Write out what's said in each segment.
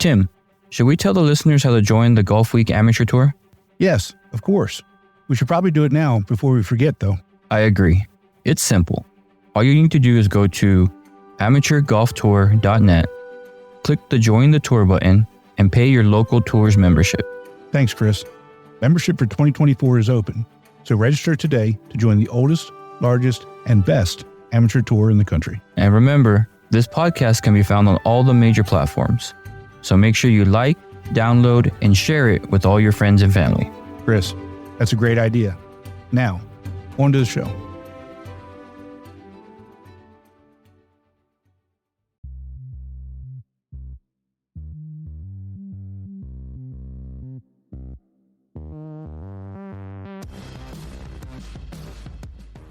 Tim, should we tell the listeners how to join the Golfweek Amateur Tour? Yes, of course. We should probably do it now before we forget, though. I agree. It's simple. All you need to do is go to amateurgolftour.net, click the Join the Tour button, and pay your local tour's membership. Thanks, Chris. Membership for 2024 is open, so register today to join the oldest, largest, and best amateur tour in the country. And remember, this podcast can be found on all the major platforms. So make sure you like, download, and share it with all your friends and family. Chris, that's a great idea. Now, on to the show.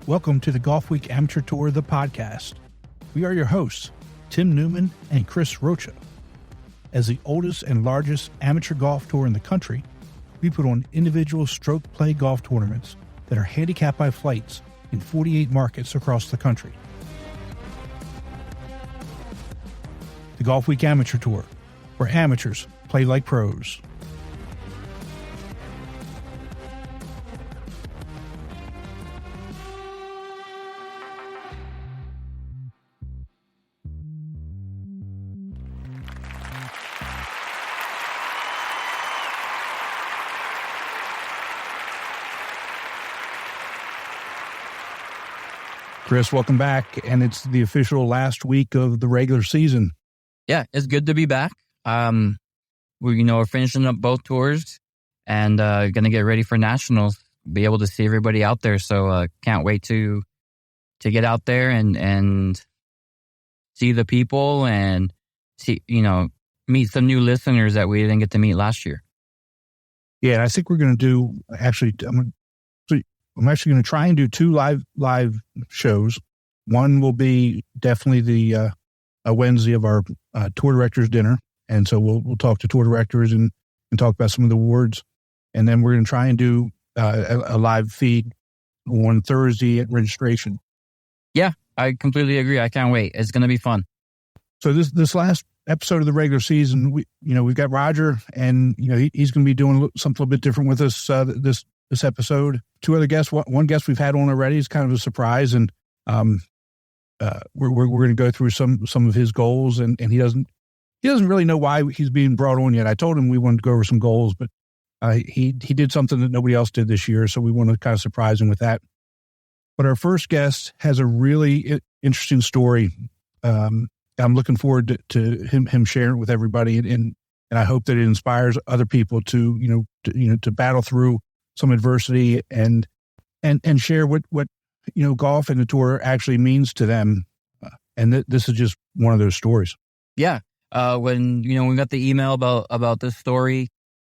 Welcome to the Golfweek Amateur Tour, the podcast. We are your hosts, Tim Newman and Chris Rocha. As the oldest and largest amateur golf tour in the country, we put on individual stroke play golf tournaments that are handicapped by flights in 48 markets across the country. The Golfweek Amateur Tour, where amateurs play like pros. Chris, welcome back, and it's the official last week of the regular season. Yeah, it's good to be back. We're finishing up both tours and going to get ready for nationals. Be able to see everybody out there, so can't wait to get out there and see the people and meet some new listeners that we didn't get to meet last year. Yeah, I think we're going to do I'm actually going to try and do two live shows. One will be definitely the Wednesday of our tour directors dinner, and so we'll talk to tour directors and talk about some of the awards. And then we're going to try and do a live feed on Thursday at registration. Yeah, I completely agree. I can't wait. It's going to be fun. So this last episode of the regular season, we've got Roger, and he's going to be doing something a little bit different with us this episode. Two other guests. One guest we've had on already is kind of a surprise, and we're going to go through some of his goals, and he doesn't really know why he's being brought on yet. I told him we wanted to go over some goals, but he did something that nobody else did this year, so we want to kind of surprise him with that. But our first guest has a really interesting story. I'm looking forward to him sharing it with everybody, and I hope that it inspires other people to battle through some adversity and share what golf and the tour actually means to them. And this is just one of those stories. Yeah. When we got the email about this story,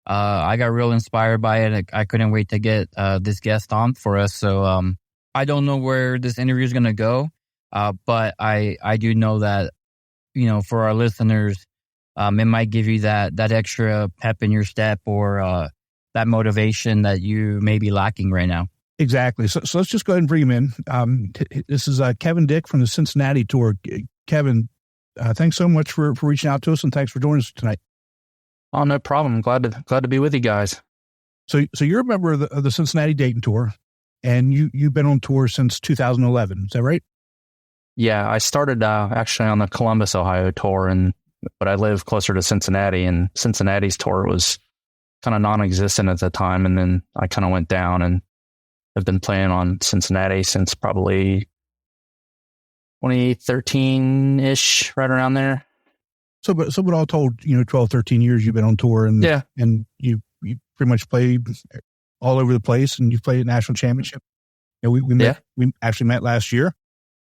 I got real inspired by it. I couldn't wait to get this guest on for us. So I don't know where this interview is going to go, but I do know that for our listeners, it might give you that extra pep in your step or that motivation that you may be lacking right now. Exactly. So let's just go ahead and bring him in. This is Kevin Dick from the Cincinnati Tour. Kevin, thanks so much for reaching out to us, and thanks for joining us tonight. Oh, no problem. Glad to be with you guys. So you're a member of the Cincinnati Dayton Tour, and you've been on tour since 2011. Is that right? Yeah, I started actually on the Columbus, Ohio tour, but I live closer to Cincinnati, and Cincinnati's tour was kind of non-existent at the time, and then I kind of went down and have been playing on Cincinnati since probably 2013-ish, right around there. So but all told, 12, 13 years you've been on tour, and yeah, and you pretty much played all over the place, and you've played at national championship. We actually met last year,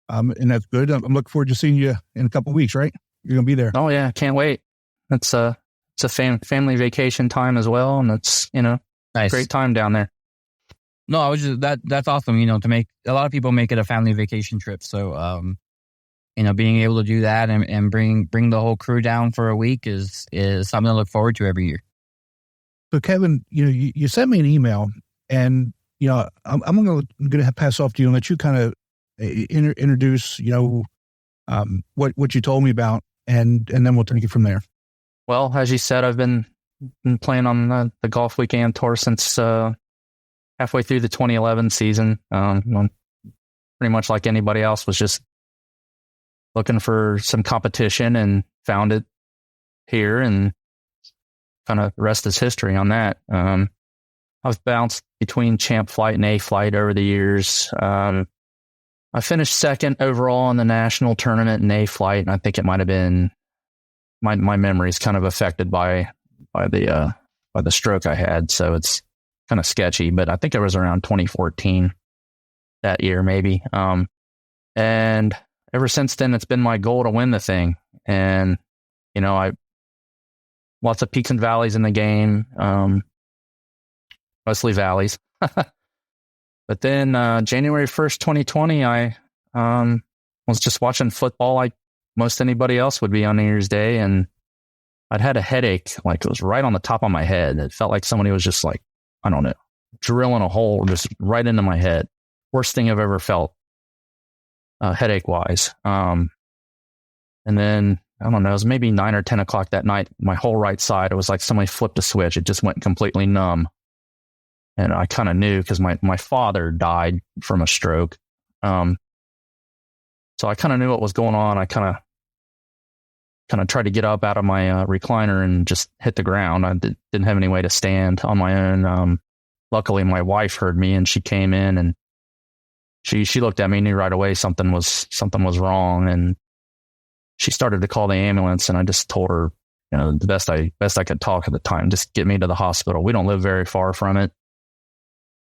and that's good. I'm looking forward to seeing you in a couple of weeks, right? You're going to be there. Oh yeah, can't wait. It's a family vacation time as well, and it's nice. Great time down there. No, I was just that's awesome. To make a lot of people make it a family vacation trip. So, being able to do that and bring the whole crew down for a week is something to look forward to every year. So, Kevin, you sent me an email, and I'm going to pass off to you and let you kind of introduce what you told me about, and then we'll take it from there. Well, as you said, I've been playing on the Golfweek Amateur Tour since halfway through the 2011 season. Pretty much like anybody else, was just looking for some competition and found it here, and kind of the rest is history on that. I've bounced between champ flight and A flight over the years. I finished second overall in the national tournament in A flight, and I think it might have been my memory is kind of affected by the stroke I had, so it's kind of sketchy. But I think it was around 2014 that year, maybe. And ever since then, it's been my goal to win the thing. And lots of peaks and valleys in the game, mostly valleys. But then January 1st, 2020, I was just watching football like most anybody else would be on New Year's Day, and I'd had a headache, like it was right on the top of my head. It felt like somebody was just like, I don't know, drilling a hole just right into my head. Worst thing I've ever felt, headache-wise. And then, I don't know, it was maybe 9 or 10 o'clock that night. My whole right side, it was like somebody flipped a switch. It just went completely numb. And I kind of knew because my father died from a stroke. So I kind of knew what was going on. I kind of tried to get up out of my recliner and just hit the ground. I didn't have any way to stand on my own. Luckily, my wife heard me, and she came in, and she looked at me, knew right away something was wrong, and she started to call the ambulance. And I just told her, the best I could talk at the time, just get me to the hospital. We don't live very far from it.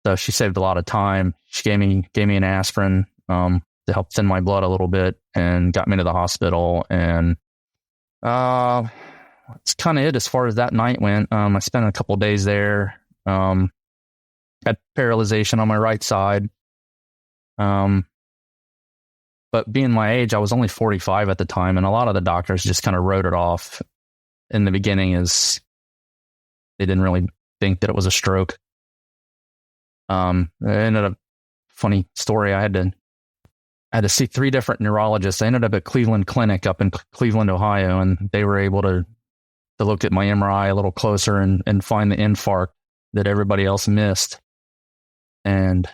So she saved a lot of time. She gave me an aspirin to help thin my blood a little bit, and got me to the hospital. And that's kind of it as far as that night went. I spent a couple of days there. Had paralyzation on my right side. But being my age, I was only 45 at the time, and a lot of the doctors just kind of wrote it off in the beginning as they didn't really think that it was a stroke. It ended up, funny story, I had to see 3 different neurologists. I ended up at Cleveland Clinic up in Cleveland, Ohio, and they were able to look at my MRI a little closer and find the infarct that everybody else missed. And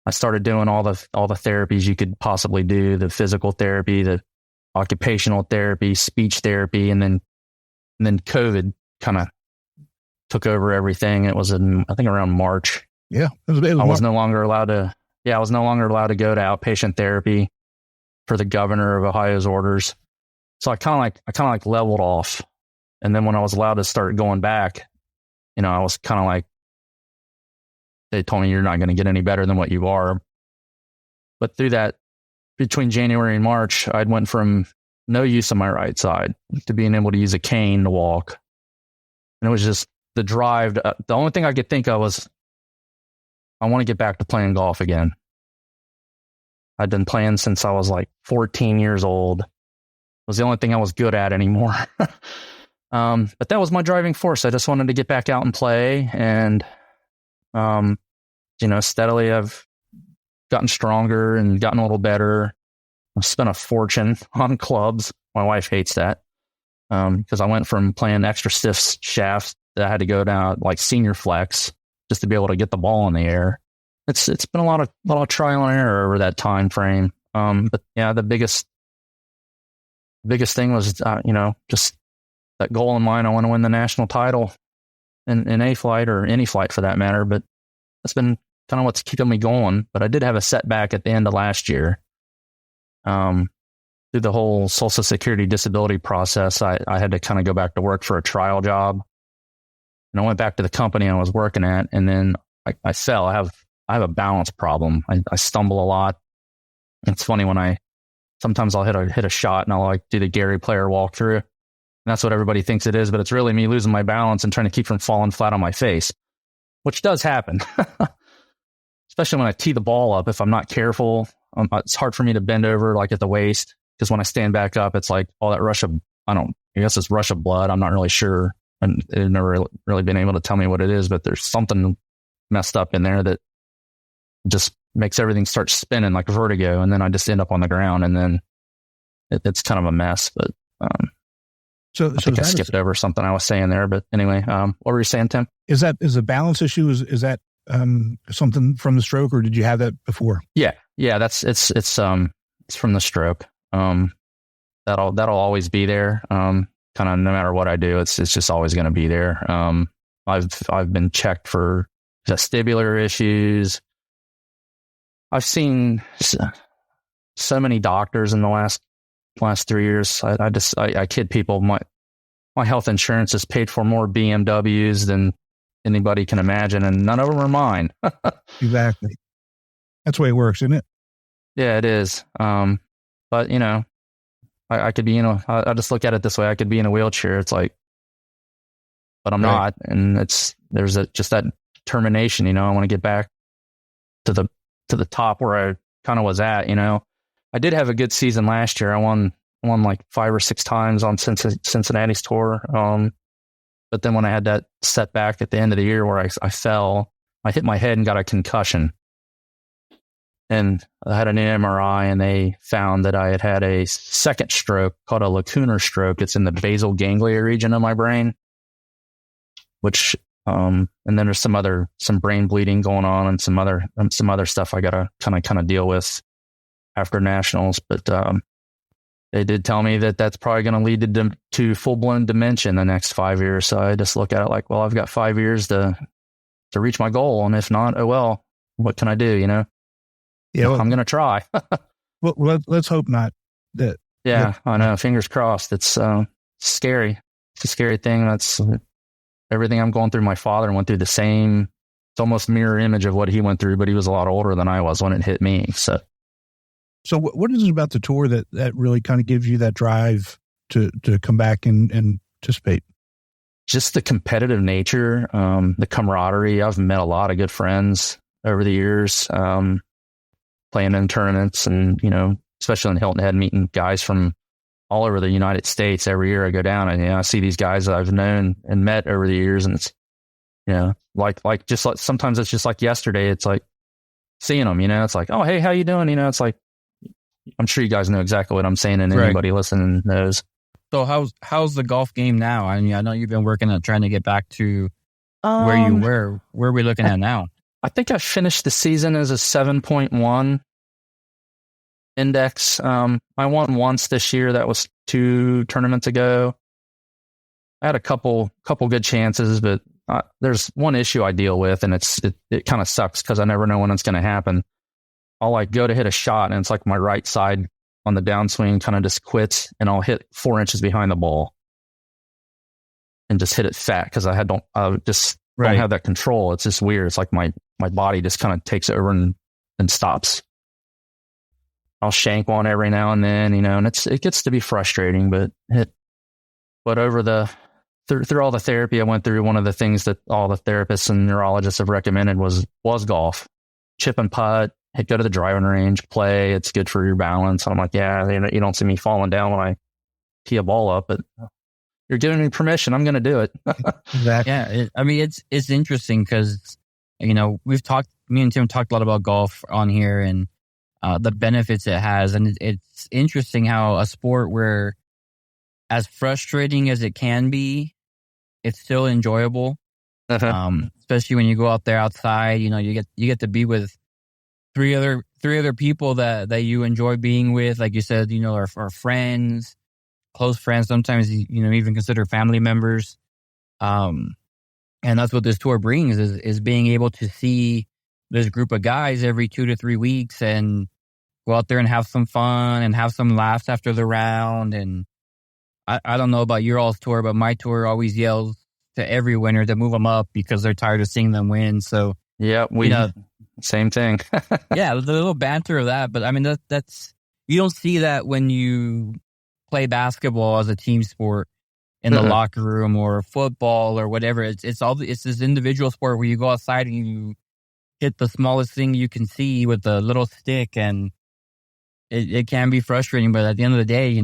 I started doing all the therapies you could possibly do, the physical therapy, the occupational therapy, speech therapy, and then COVID kind of took over everything. It was I think around March. Yeah. I was no longer allowed to go to outpatient therapy for the governor of Ohio's orders. So I kind of like leveled off. And then when I was allowed to start going back, I was kind of like, they told me you're not going to get any better than what you are. But through that, between January and March, I'd went from no use on my right side to being able to use a cane to walk. And it was just the drive. The only thing I could think of was, I want to get back to playing golf again. I'd been playing since I was like 14 years old. It was the only thing I was good at anymore. But that was my driving force. I just wanted to get back out and play. And, steadily I've gotten stronger and gotten a little better. I've spent a fortune on clubs. My wife hates that. Because I went from playing extra stiff shafts that I had to go down like senior flex just to be able to get the ball in the air. It's been a lot of trial and error over that time frame. But yeah, the biggest thing was, just that goal in mind. I want to win the national title in A flight, or any flight for that matter. But that's been kind of what's keeping me going. But I did have a setback at the end of last year. Through the whole Social Security disability process, I had to kind of go back to work for a trial job. And I went back to the company I was working at, and then I fell. I have a balance problem. I stumble a lot. It's funny when sometimes I'll hit a shot and I'll like do the Gary Player walkthrough. And that's what everybody thinks it is, but it's really me losing my balance and trying to keep from falling flat on my face, which does happen. Especially when I tee the ball up. If I'm not careful, it's hard for me to bend over like at the waist, because when I stand back up, it's like all that rush of blood. I'm not really sure. And they've never really been able to tell me what it is, but there's something messed up in there that just makes everything start spinning like vertigo. And then I just end up on the ground, and then it's kind of a mess. But So I think I skipped over something I was saying there, but anyway, what were you saying, Tim? Is a balance issue? Is that something from the stroke, or did you have that before? Yeah. It's from the stroke. That'll always be there. Kind of no matter what I do, it's just always going to be there. I've been checked for vestibular issues. I've seen so many doctors in the last 3 years. I kid people. My health insurance has paid for more BMWs than anybody can imagine, and none of them are mine. Exactly. That's the way it works, isn't it? Yeah, it is. But you know, I could be, I just look at it this way. I could be in a wheelchair. It's like, but I'm not. And there's just that determination, I want to get back to the top where I kind of was at, I did have a good season last year. I won like 5 or 6 times on Cincinnati's tour. But then when I had that setback at the end of the year where I fell, I hit my head and got a concussion. And I had an MRI, and they found that I had a second stroke called a lacunar stroke. It's in the basal ganglia region of my brain, which, and then there's some brain bleeding going on and some other stuff I got to kind of deal with after nationals. But, they did tell me that that's probably going to lead to full-blown dementia in the next 5 years. So I just look at it like, well, I've got 5 years to reach my goal. And if not, oh, well, what can I do? Yeah, well, I'm going to try. well, let's hope not. I know. Fingers crossed. It's scary. It's a scary thing. That's everything I'm going through. My father went through the same. It's almost mirror image of what he went through, but he was a lot older than I was when it hit me. So what is it about the tour that really kind of gives you that drive to come back and participate? Just the competitive nature, the camaraderie. I've met a lot of good friends over the years, playing in tournaments and, especially in Hilton Head, meeting guys from all over the United States. Every year I go down and, I see these guys that I've known and met over the years. And it's, sometimes it's just like yesterday. It's like seeing them, it's like, oh, hey, how you doing? It's like, I'm sure you guys know exactly what I'm saying, and anybody listening knows. So how's the golf game now? I mean, I know you've been working on trying to get back to where you were. Where are we looking at now? I think I finished the season as a 7.1 index. I won once this year. That was 2 tournaments ago. I had a couple good chances, but there's one issue I deal with, and it kind of sucks because I never know when it's going to happen. I'll like go to hit a shot, and it's like my right side on the downswing kind of just quits, and I'll hit 4 inches behind the ball and just hit it fat because I don't have that control. It's just weird. It's like my body just kind of takes over and stops. I'll shank one every now and then, and it gets to be frustrating, but over through all the therapy I went through, one of the things that all the therapists and neurologists have recommended was golf, chip and putt. Go to the driving range, play. It's good for your balance. I'm like, yeah, you don't see me falling down when I tee a ball up, but you're giving me permission. I'm going to do it. Exactly. Yeah. It's interesting because, me and Tim talked a lot about golf on here and the benefits it has. And it's interesting how a sport where as frustrating as it can be, it's still enjoyable. Especially when you go out there outside, you get to be with three other people that you enjoy being with, like you said, are friends, close friends. Sometimes even consider family members. And that's what this tour brings is being able to see this group of guys every 2 to 3 weeks and go out there and have some fun and have some laughs after the round. And I don't know about your all's tour, but my tour always yells to every winner to move them up because they're tired of seeing them win. So yeah, same thing. Yeah, the little banter of that. But I mean, that's you don't see that when you play basketball as a team sport in the locker room or football or whatever. It's this individual sport where you go outside and you hit the smallest thing you can see with a little stick, and it can be frustrating. But at the end of the day,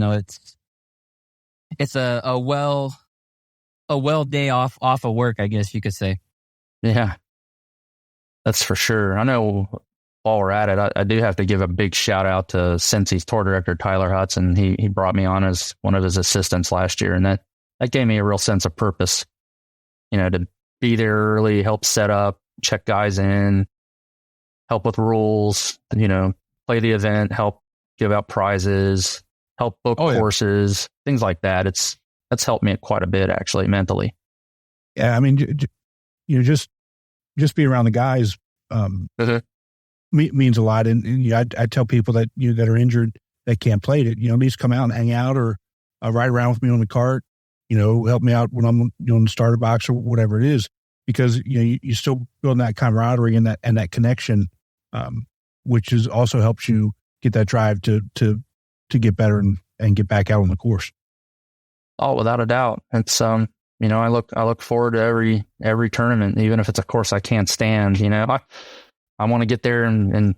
it's a well day off of work, I guess you could say. Yeah. That's for sure. I know while we're at it, I do have to give a big shout out to Cincy's tour director, Tyler Hudson. He brought me on as one of his assistants last year, and that gave me a real sense of purpose, to be there early, help set up, check guys in, help with rules, play the event, help give out prizes, help book courses, things like that. That's helped me quite a bit, actually, mentally. Yeah, I mean, just being around the guys means a lot. And I tell people that that are injured that can't play it, at least come out and hang out or ride around with me on the cart. Help me out when I'm doing the starter box or whatever it is, because you still building that camaraderie and that connection, which is also helps you get that drive to get better and get back out on the course. Oh, without a doubt. It's I look forward to every tournament, even if it's a course I can't stand. I want to get there and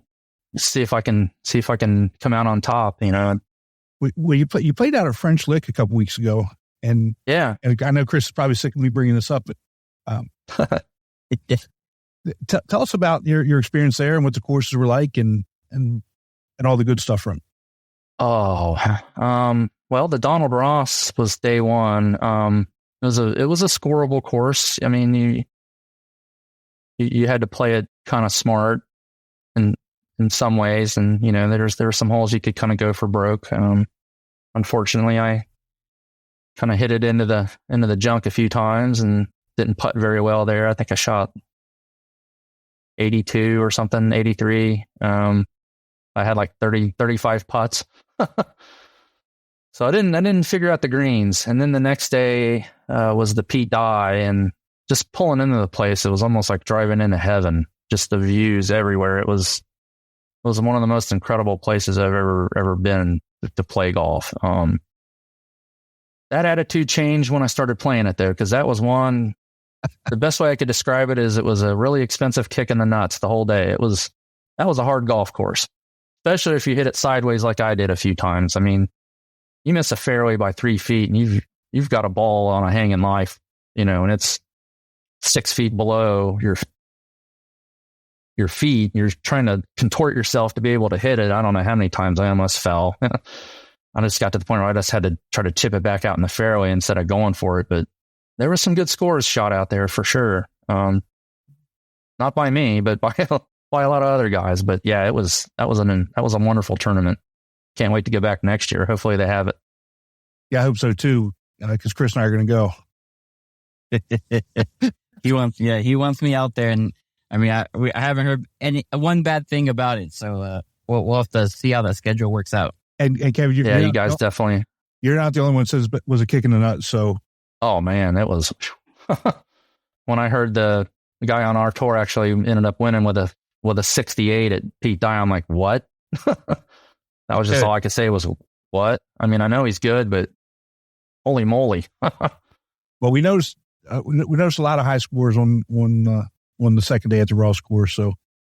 see if I can come out on top. Well, you played out a French Lick a couple weeks ago, and yeah, and I know Chris is probably sick of me bringing this up, but tell us about your experience there and what the courses were like and all the good stuff from it. Oh, well, the Donald Ross was day one. It was a scoreable course. I mean, you had to play it kind of smart in some ways, and there were some holes you could kind of go for broke. Unfortunately, I kind of hit it into the junk a few times and didn't putt very well there. I think I shot 82 or something, 83. I had like 35 putts. So I didn't figure out the greens. And then the next day was the Pete Dye, and just pulling into the place, it was almost like driving into heaven. Just the views everywhere. It was one of the most incredible places I've ever been to play golf. That attitude changed when I started playing it though, because that was one. The best way I could describe it is it was a really expensive kick in the nuts the whole day. That was a hard golf course, especially if you hit it sideways like I did a few times. I mean, you miss a fairway by 3 feet and you've got a ball on a hanging life, and it's 6 feet below your feet. You're trying to contort yourself to be able to hit it. I don't know how many times I almost fell. I just got to the point where I just had to try to chip it back out in the fairway instead of going for it. But there were some good scores shot out there for sure. Not by me, but by a lot of other guys. But yeah, that was a wonderful tournament. Can't wait to get back next year. Hopefully they have it. Yeah, I hope so too. Because Chris and I are going to go. He wants me out there, and I mean, I haven't heard one bad thing about it. So we'll have to see how that schedule works out. And Kevin, you guys definitely. You're not the only one that says it was a kick in the nuts. So, oh man, it was. When I heard the guy on our tour actually ended up winning with a 68 at Pete Dye, I'm like, what? That was just all I could say was what? I mean, I know he's good, but holy moly! Well, we noticed a lot of high scores on the second day at the Ross course. So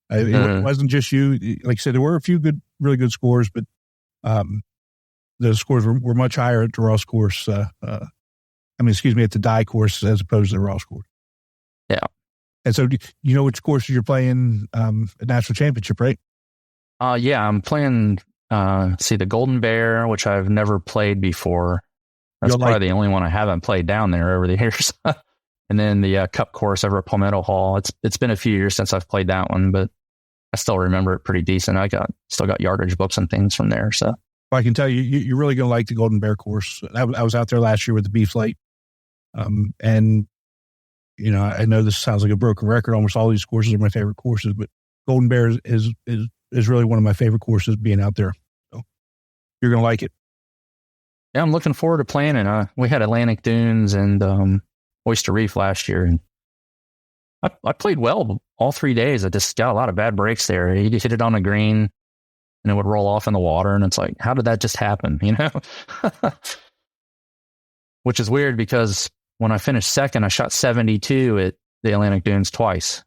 it wasn't just you. Like I said, there were a few really good scores, but the scores were much higher at the Ross course. At the Dye course as opposed to the Ross course. Yeah. And so, do you know which courses you're playing at National Championship, right? Yeah, I'm playing. The Golden Bear, which I've never played before. That's probably the only one I haven't played down there over the years. And then the Cup course over at Palmetto Hall. It's been a few years since I've played that one, but I still remember it pretty decent. I still got yardage books and things from there. So well, I can tell you're really going to like the Golden Bear course. I was out there last year with the Beef Light, and I know this sounds like a broken record. Almost all these courses are my favorite courses, but Golden Bear is really one of my favorite courses being out there. So you're going to like it. Yeah, I'm looking forward to playing it. We had Atlantic Dunes and Oyster Reef last year, and I played well all 3 days. I just got a lot of bad breaks there. You hit it on the green, and it would roll off in the water, and it's like, how did that just happen? Which is weird because when I finished second, I shot 72 at the Atlantic Dunes twice.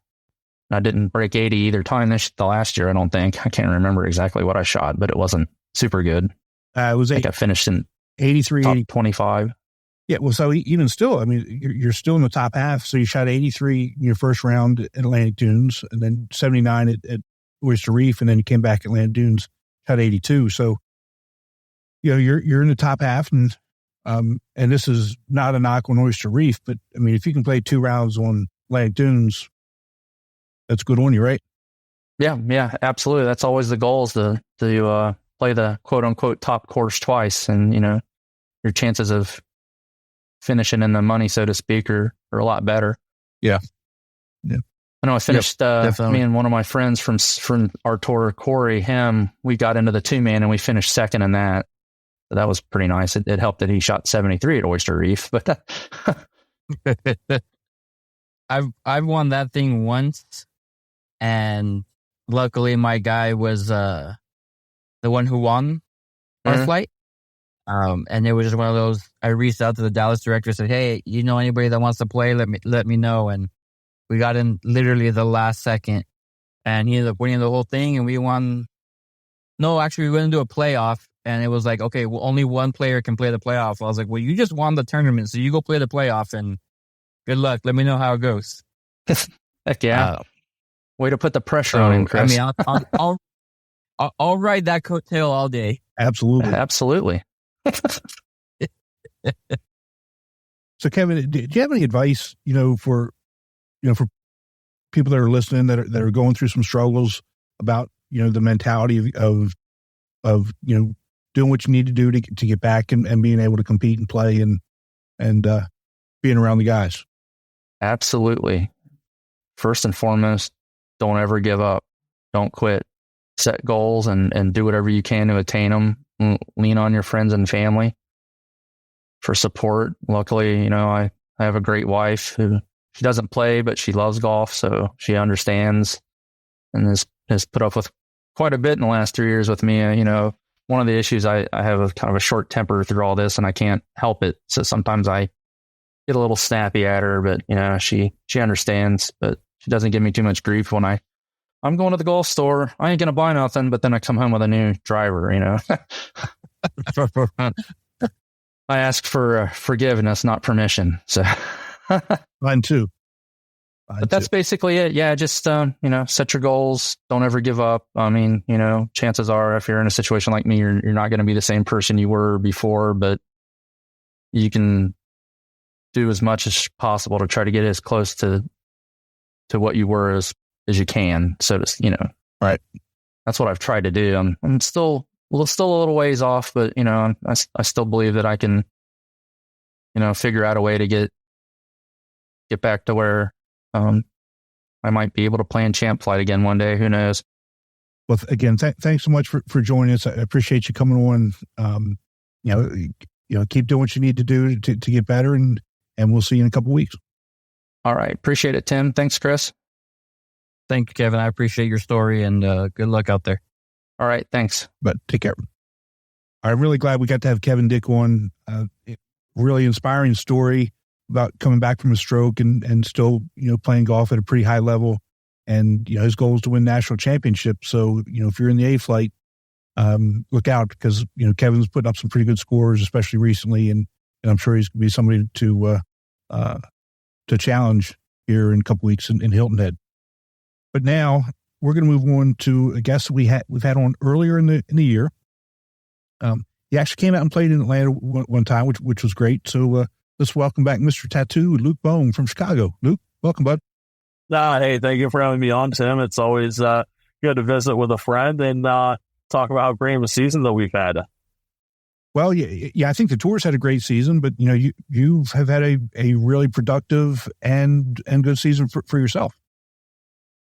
I didn't break 80 either time the last year, I don't think. I can't remember exactly what I shot, but it wasn't super good. It was I think I finished in 83, top 25. Yeah, well, so even still, I mean, you're still in the top half. So you shot 83 in your first round at Atlantic Dunes, and then 79 at Oyster Reef, and then you came back at Atlantic Dunes, shot 82. So, you're in the top half, and And this is not a knock on Oyster Reef, but I mean, if you can play 2 rounds on Atlantic Dunes, that's good on you, right? Yeah, absolutely. That's always the goal, is to play the quote unquote top course twice. And, your chances of finishing in the money, so to speak, are a lot better. Yeah. I know I finished, me and one of my friends from our tour, Corey, we got into the 2-man and we finished second in that. So that was pretty nice. It helped that he shot 73 at Oyster Reef, but I've won that thing once, and luckily my guy was the one who won our flight. And it was just one of those. I reached out to the Dallas director, said, "Hey, you know anybody that wants to play? Let me know." And we got in literally the last second, and he ended up winning the whole thing, and we won. No, actually, we went into a playoff. And it was like, okay, well, only one player can play the playoff. I was like, well, you just won the tournament, so you go play the playoff, and good luck. Let me know how it goes. Heck yeah. Way to put the pressure on him, Chris. I mean, I'll ride that coattail all day. Absolutely. Absolutely. So, Kevin, do you have any advice, for people that are listening that are going through some struggles about, the mentality of doing what you need to do to get back and being able to compete and play and being around the guys? Absolutely. First and foremost, don't ever give up. Don't quit. Set goals and do whatever you can to attain them. Lean on your friends and family for support. Luckily, I have a great wife who, she doesn't play, but she loves golf, so she understands and has put up with quite a bit in the last 3 years with me. One of the issues, I have a kind of a short temper through all this, and I can't help it. So sometimes I get a little snappy at her, but she understands, but she doesn't give me too much grief when I'm going to the golf store. I ain't going to buy nothing, but then I come home with a new driver, I ask for forgiveness, not permission. So mine too. But that's basically it. Yeah, just set your goals. Don't ever give up. I mean, chances are, if you're in a situation like me, you're not going to be the same person you were before, but you can do as much as possible to try to get as close to what you were as you can. So to right. That's what I've tried to do. I'm still a little ways off, but I still believe that I can figure out a way to get back to where I might be able to play in champ flight again one day. Who knows? Well, again, thanks so much for joining us. I appreciate you coming on. Keep doing what you need to do to get better, and we'll see you in a couple of weeks. All right. Appreciate it, Tim. Thanks, Chris. Thank you, Kevin. I appreciate your story, and good luck out there. All right. Thanks. But take care. I'm really glad we got to have Kevin Dick on. Really inspiring story about coming back from a stroke and still, playing golf at a pretty high level. And, his goal is to win national championships. So, if you're in the A flight, look out, because, Kevin's putting up some pretty good scores, especially recently. And I'm sure he's going to be somebody to challenge here in a couple weeks in Hilton Head. But now we're going to move on to a guest that we've had on earlier in the year. He actually came out and played in Atlanta one time, which was great. So, let's welcome back Mr. Tattoo, Luke Bohm from Chicago. Luke, welcome, bud. Hey, thank you for having me on, Tim. It's always good to visit with a friend and talk about how great of a season that we've had. Well, yeah, I think the tour's had a great season, but you have had a really productive and good season for yourself.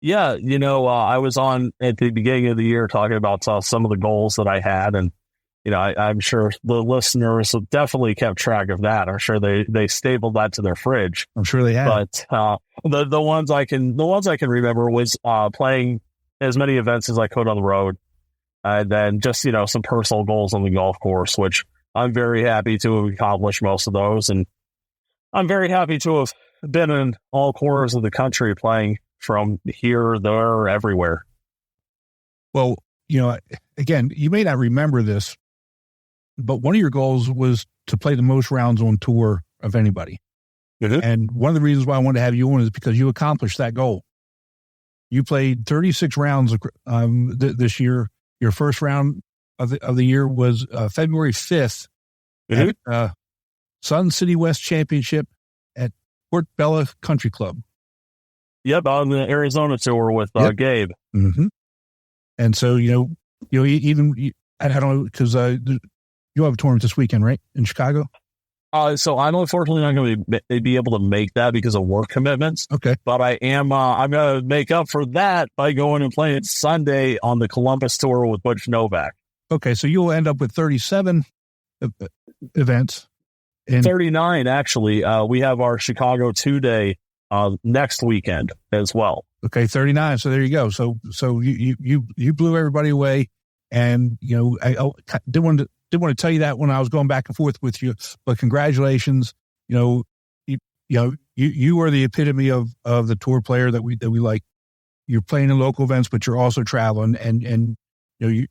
Yeah, I was on at the beginning of the year talking about some of the goals that I had, and I'm sure the listeners have definitely kept track of that. I'm sure they stapled that to their fridge. I'm sure they have. But the ones I can remember was playing as many events as I could on the road, and then just some personal goals on the golf course, which I'm very happy to have accomplished most of those, and I'm very happy to have been in all corners of the country playing from here, there, everywhere. Well, again, you may not remember this, but one of your goals was to play the most rounds on tour of anybody. Mm-hmm. And one of the reasons why I wanted to have you on is because you accomplished that goal. You played 36 rounds this year. Your first round of the year was February 5th mm-hmm. Sun City West Championship at Port Bella Country Club. Yep, on the Arizona tour with Gabe. Mm-hmm. And so, I don't know, because you have a tournament this weekend, right, in Chicago? So I'm unfortunately not going to be able to make that because of work commitments. Okay. But I am, I'm going to make up for that by going and playing Sunday on the Columbus tour with Butch Novak. Okay, so you'll end up with 37 events. 39, actually. We have our Chicago 2-day next weekend as well. Okay, 39. So there you go. So you blew everybody away, and I didn't want to tell you that when I was going back and forth with you, but congratulations. You are the epitome of the tour player that we like. You're playing in local events, but you're also traveling, and you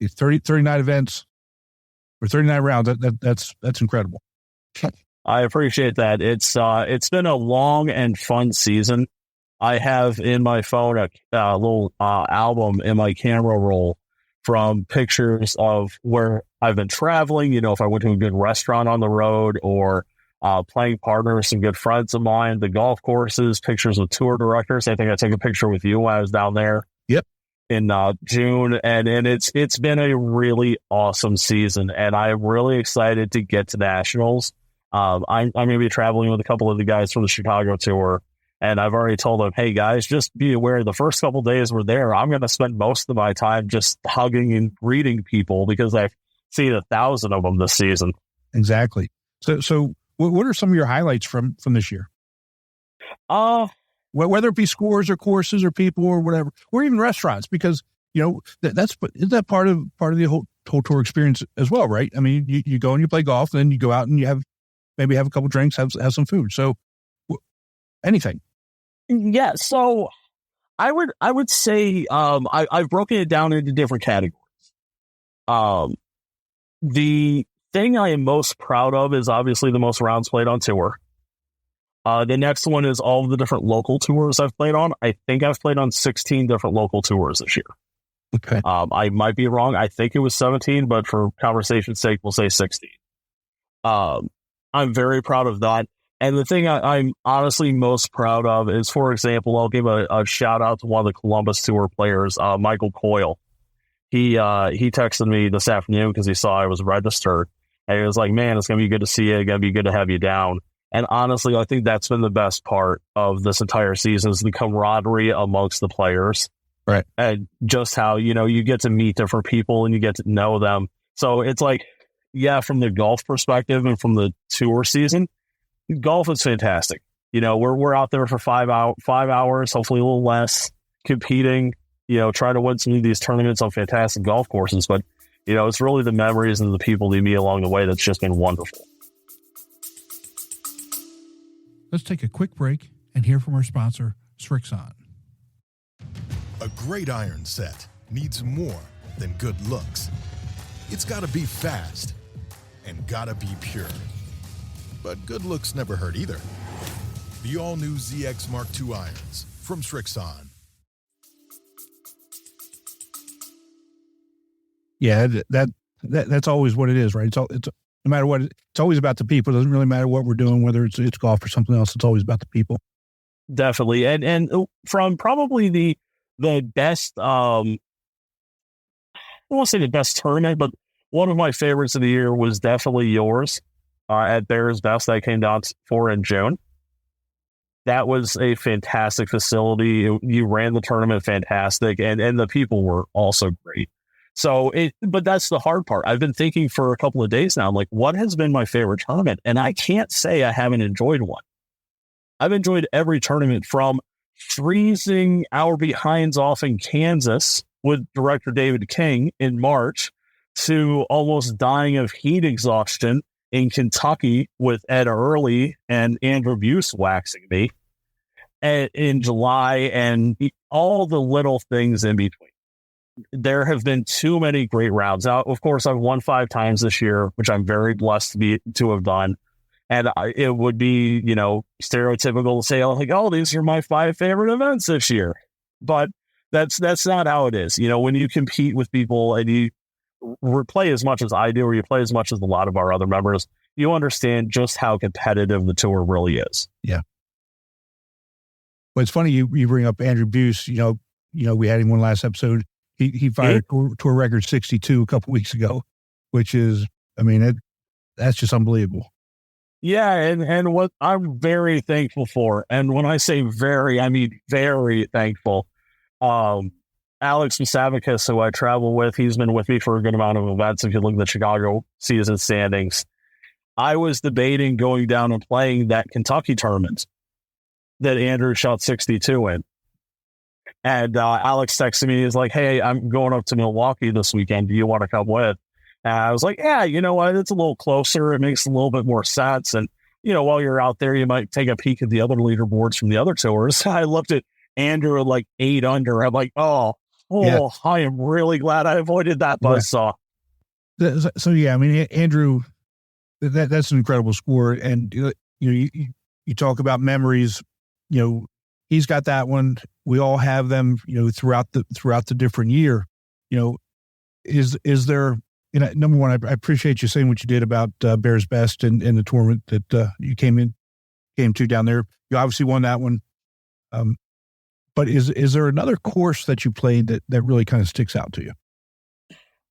39 events or 39 rounds. That's incredible. I appreciate that. It's been a long and fun season. I have in my phone a little album in my camera roll from pictures of where I've been traveling. If I went to a good restaurant on the road or playing partner with some good friends of mine, the golf courses, pictures with tour directors. I think I took a picture with you when I was down there. Yep. In June, and it's been a really awesome season, and I'm really excited to get to nationals. I'm going to be traveling with a couple of the guys from the Chicago tour, and I've already told them, hey guys, just be aware the first couple of days we're there, I'm going to spend most of my time just hugging and greeting people because I've seen 1,000 of them this season. Exactly. So what are some of your highlights from this year? Whether it be scores or courses or people or whatever, or even restaurants, because isn't that part of the whole tour experience as well, right? I mean, you go and you play golf, then you go out and you have a couple drinks, have some food. So anything. Yeah. So I would say I've broken it down into different categories. The thing I am most proud of is obviously the most rounds played on tour. The next one is all of the different local tours I've played on. I think I've played on 16 different local tours this year. Okay. I might be wrong. I think it was 17, but for conversation's sake, we'll say 16. I'm very proud of that. And the thing I'm honestly most proud of is, for example, I'll give a shout out to one of the Columbus tour players, Michael Coyle. He texted me this afternoon because he saw I was registered. And he was like, man, it's going to be good to see you. It's going to be good to have you down. And honestly, I think that's been the best part of this entire season is the camaraderie amongst the players. Right. And just how, you get to meet different people and you get to know them. So it's like, yeah, from the golf perspective and from the tour season, golf is fantastic. We're out there for 5 hours, hopefully a little less, competing, trying to win some of these tournaments on fantastic golf courses. But, it's really the memories and the people you meet along the way that's just been wonderful. Let's take a quick break and hear from our sponsor, Srixon. A great iron set needs more than good looks. It's got to be fast and got to be pure. But good looks never hurt either. The all-new ZX Mark II irons from Srixon. Yeah, that's always what it is, right? It's no matter what, it's always about the people. It doesn't really matter what we're doing, whether it's golf or something else. It's always about the people. Definitely. And from probably the best, I don't want to say the best tournament, but one of my favorites of the year was definitely yours at Bears Best that I came down for in June. That was a fantastic facility. You ran the tournament fantastic, and the people were also great. But that's the hard part. I've been thinking for a couple of days now, I'm like, what has been my favorite tournament? And I can't say I haven't enjoyed one. I've enjoyed every tournament, from freezing our behinds off in Kansas with director David King in March to almost dying of heat exhaustion in Kentucky with Ed Early and Andrew Buse waxing me in July, and all the little things in between. There have been too many great rounds. Now, of course, I've won 5 times this year, which I'm very blessed to have done. And it would be, stereotypical to say, these are my 5 favorite events this year. But that's not how it is. When you compete with people and you play as much as I do, or you play as much as a lot of our other members, you understand just how competitive the tour really is. Yeah. Well, it's funny you bring up Andrew Buse. You know, we had him one last episode. He fired tour record 62 a couple weeks ago, which is, I mean, that's just unbelievable. Yeah, and what I'm very thankful for, and when I say very, I mean very thankful. Alex Misavicus, who I travel with, he's been with me for a good amount of events. If you look at the Chicago season standings, I was debating going down and playing that Kentucky tournament that Andrew shot 62 in. And Alex texted me, he's like, hey, I'm going up to Milwaukee this weekend. Do you want to come with? And I was like, yeah, you know what? It's a little closer. It makes a little bit more sense. And, you know, while you're out there, you might take a peek at the other leaderboards from the other tours. I looked at Andrew at like 8 under. I'm like, yeah. I am really glad I avoided that buzzsaw. So, yeah, I mean, Andrew, that's an incredible score. And, you talk about memories, you know, he's got that one. We all have them, you know, throughout the different year. You know, is there, you know, number one, I appreciate you saying what you did about Bears Best in the tournament that you came to down there. You obviously won that one. But is there another course that you played that really kind of sticks out to you?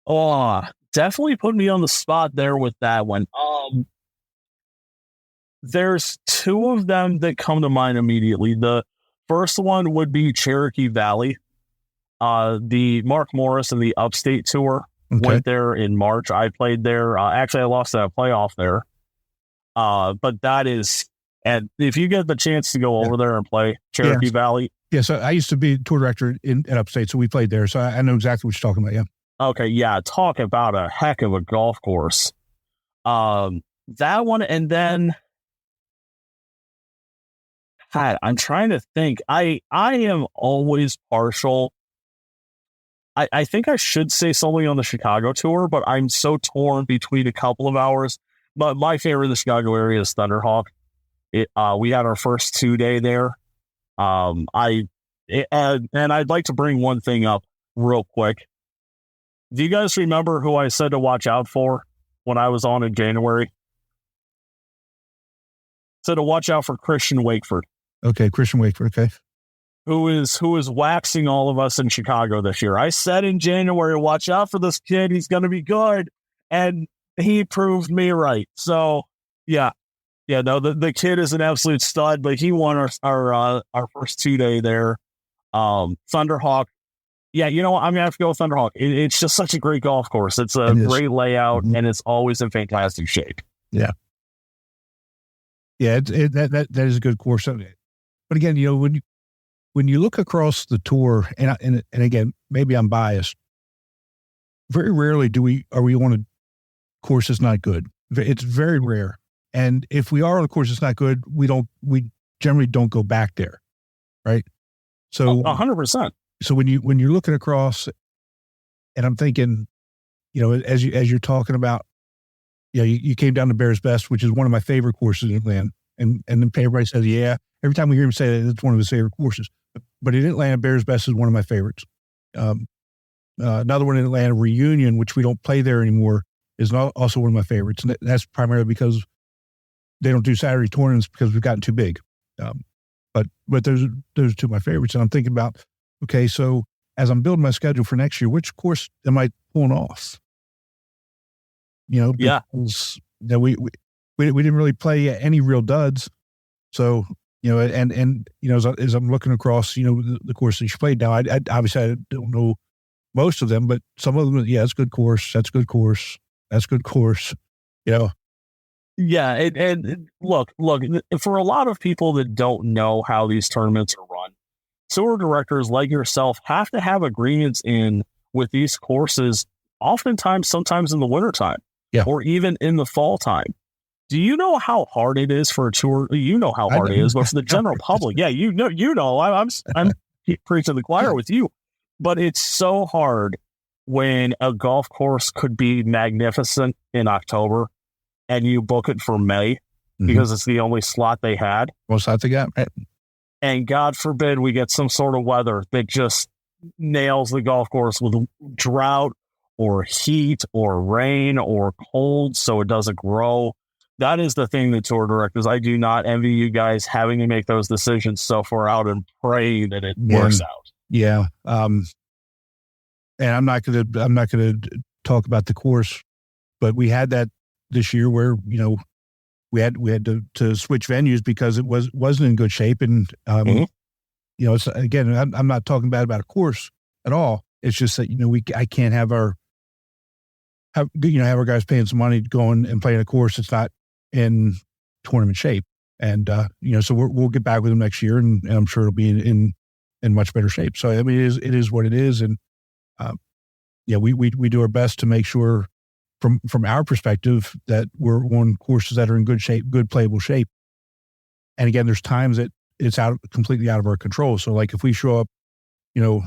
Oh, definitely put me on the spot there with that one. There's two of them that come to mind immediately. The first one would be Cherokee Valley. The Mark Morris and the Upstate Tour went there in March. I played there. Actually, I lost a playoff there. But that is, and if you get the chance to go over there and play Cherokee Valley. Yeah, so I used to be tour director at Upstate, so we played there. So I know exactly what you're talking about, yeah. Okay, yeah, talk about a heck of a golf course. That one, and then I'm trying to think. I am always partial. I think I should say something on the Chicago tour, but I'm so torn between a couple of hours. But my favorite in the Chicago area is Thunderhawk. We had our first 2-day there. And I'd like to bring one thing up real quick. Do you guys remember who I said to watch out for when I was on in January? Said to watch out for Christian Wakeford. Okay, Christian Wakeford, okay. Who is waxing all of us in Chicago this year. I said in January, watch out for this kid. He's going to be good. And he proved me right. So, yeah. Yeah, no, the kid is an absolute stud, but he won our first 2-day there. Thunderhawk. Yeah, you know what? I'm going to have to go with Thunderhawk. It's just such a great golf course. It's a great layout, and it's always in fantastic shape. Yeah. Yeah, that is a good course. But again, you know, when you look across the tour, and again, maybe I'm biased, very rarely are we on a course that's not good. It's very rare. And if we are on a course that's not good, we generally don't go back there, right? So 100%. So when you're looking across, and I'm thinking, you know, as you're talking about, you know, you came down to Bears Best, which is one of my favorite courses in Atlanta, and then everybody says, yeah. Every time we hear him say that, it's one of his favorite courses. But in Atlanta, Bears Best is one of my favorites. Another one in Atlanta, Reunion, which we don't play there anymore, is also one of my favorites, and that's primarily because they don't do Saturday tournaments because we've gotten too big. But those are two of my favorites. And I'm thinking about, okay, so as I'm building my schedule for next year, which course am I pulling off? You know, because we didn't really play any real duds. So, you know, and you know, as I'm looking across, you know, the courses you played now, I obviously I don't know most of them, but some of them, yeah, it's good course. That's good course. That's good course. You know. Yeah, and look, for a lot of people that don't know how these tournaments are run, tour directors like yourself have to have agreements in with these courses, oftentimes, sometimes in the wintertime, or even in the fall time. Do you know how hard it is for a tour? You know how hard it is, but for the general public, yeah, you know, I'm preaching to the choir with you, but it's so hard when a golf course could be magnificent in October and you book it for May because it's the only slot they had. Most slots they got, right? And God forbid we get some sort of weather that just nails the golf course with drought or heat or rain or cold so it doesn't grow. that is the thing, the tour directors. I do not envy you guys having to make those decisions so far out and pray that it works out. Yeah. And I'm not gonna talk about the course, but we had that this year where, you know, we had to switch venues because it wasn't in good shape. And, you know, it's, again, I'm not talking bad about a course at all. It's just that, you know, I can't have our guys paying some money going and playing a course that's not in tournament shape. And, you know, so we'll get back with them next year, and I'm sure it'll be in much better shape. So, I mean, it is what it is. And, yeah, we do our best to make sure from our perspective that we're on courses that are in good shape, good playable shape. And again, there's times that it's completely out of our control. So like if we show up, you know,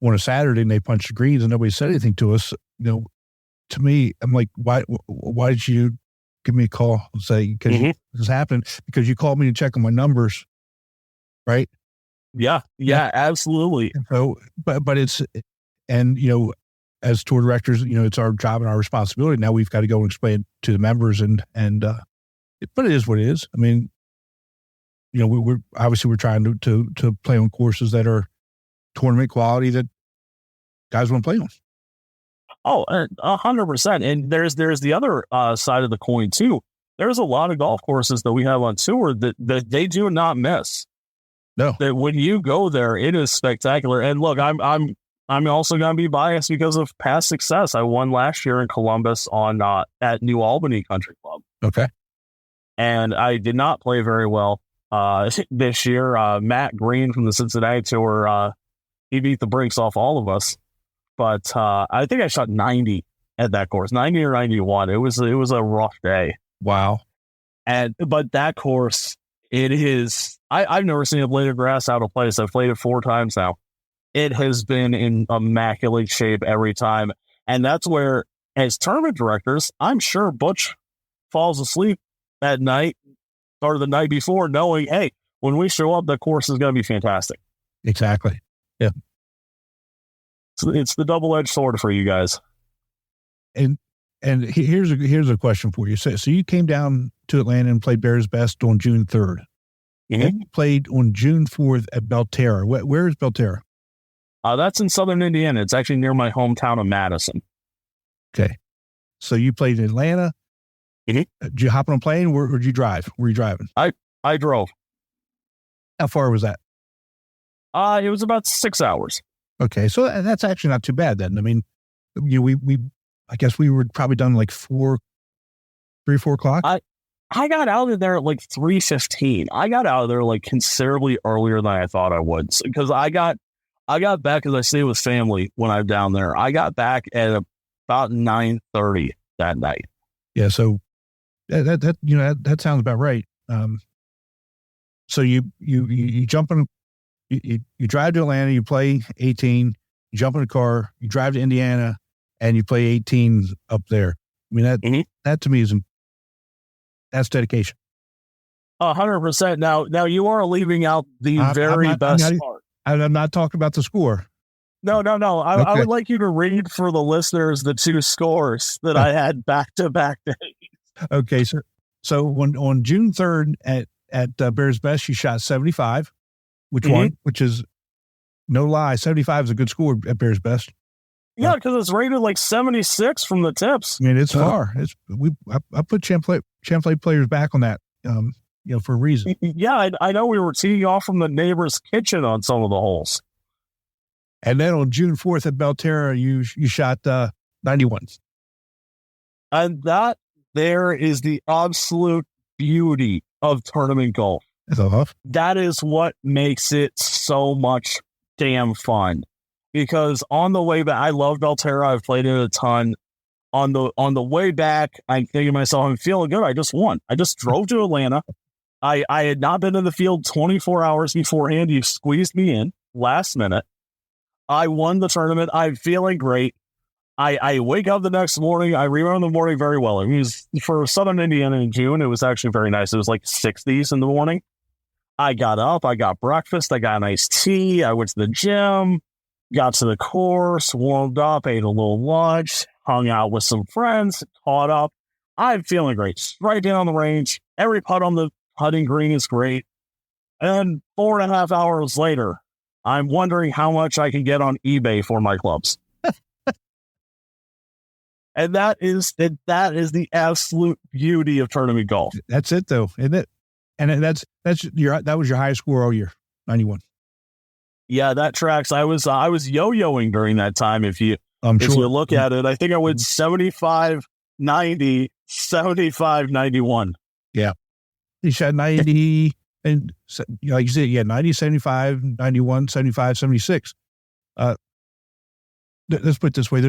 on a Saturday and they punch the greens and nobody said anything to us, you know, to me, I'm like, why did you give me a call and say, because this happened, because you called me to check on my numbers, right? Yeah, absolutely. So, but it's, and, you know, as tour directors, you know, it's our job and our responsibility. Now we've got to go and explain to the members but it is what it is. I mean, you know, we're obviously trying to play on courses that are tournament quality that guys want to play on. Oh, 100%. And there's the other side of the coin too. There's a lot of golf courses that we have on tour that they do not miss. No, that when you go there, it is spectacular. And look, I'm also going to be biased because of past success. I won last year in Columbus at New Albany Country Club. Okay. And I did not play very well this year. Matt Green from the Cincinnati Tour, he beat the brakes off all of us. But I think I shot 90 at that course, 90 or 91. It was a rough day. Wow. But that course, it is. I've never seen a blade of grass out of place. I've played it 4 times now. It has been in immaculate shape every time. And that's where, as tournament directors, I'm sure Butch falls asleep at night or the night before knowing, hey, when we show up, the course is going to be fantastic. Exactly. Yeah. So it's the double-edged sword for you guys. And here's a question for you. So you came down to Atlanta and played Bears Best on June 3rd. And you played on June 4th at Belterra. Where is Belterra? That's in southern Indiana. It's actually near my hometown of Madison. Okay. So you played in Atlanta. Did you hop on a plane or did you drive? Were you driving? I drove. How far was that? It was about 6 hours. Okay. So that's actually not too bad then. I mean, I guess we were probably done like 4 o'clock. I got out of there at like 3:15. I got out of there like considerably earlier than I thought I would, because I got back, because I stayed with family when I'm down there. I got back at about 9:30 that night. Yeah. So that sounds about right. So you jump in, you drive to Atlanta, you play 18, you jump in a car, you drive to Indiana, and you play 18 up there. I mean, that to me that's dedication. 100%. Now you are leaving out the best part. I'm not talking about the score. No. I would like you to read for the listeners the 2 scores that I had back-to-back days. Okay, sir. So on June 3rd at Bears Best, you shot 75, which is, no lie, 75 is a good score at Bears Best. Yeah, because it's rated like 76 from the tips. I mean, it's far. I put Champlain players back on that, for a reason. Yeah, I know we were teeing off from the neighbor's kitchen on some of the holes. And then on June 4th at Belterra, you shot 91. And that there is the absolute beauty of tournament golf. That is what makes it so much damn fun. Because on the way back, I love Belterra. I've played it a ton. On the way back, I'm thinking to myself, I'm feeling good. I just won. I just drove to Atlanta. I had not been in the field 24 hours beforehand. You squeezed me in last minute. I won the tournament. I'm feeling great. I wake up the next morning. I remember the morning very well. It was for southern Indiana in June. It was actually very nice. It was like 60s in the morning. I got up. I got breakfast. I got an iced tea. I went to the gym. Got to the course, warmed up, ate a little lunch, hung out with some friends, caught up. I'm feeling great. Straight down the range. Every putt on the putting green is great. And 4.5 hours later, I'm wondering how much I can get on eBay for my clubs. And that is the absolute beauty of tournament golf. That's it, though, isn't it? And that was your highest score all year, 91. Yeah, that tracks. I was yo-yoing during that time. If you look at it, I think I went 75, 90, 75, 91. Yeah, he shot 90, and like you said, 90, 75, 91, 75, 76. Let's put it this way: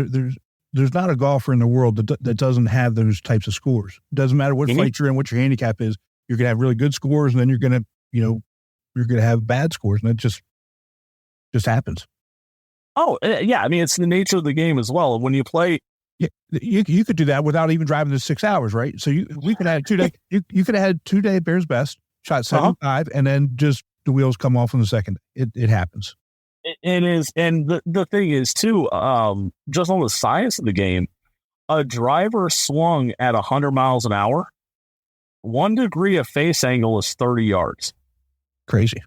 there's not a golfer in the world that doesn't have those types of scores. It doesn't matter what flight you're in, what your handicap is. You're gonna have really good scores, and then you're gonna have bad scores, and it just happens. Oh yeah, I mean it's the nature of the game as well. When you play, you could do that without even driving the 6 hours, right? So we could have 2 day. You could have had 2 day Bears best, shot 75, and then just the wheels come off on the second. It happens. It is, and the thing is too, just on the science of the game, a driver swung at 100 miles an hour, 1 degree of face angle is 30 yards. Crazy.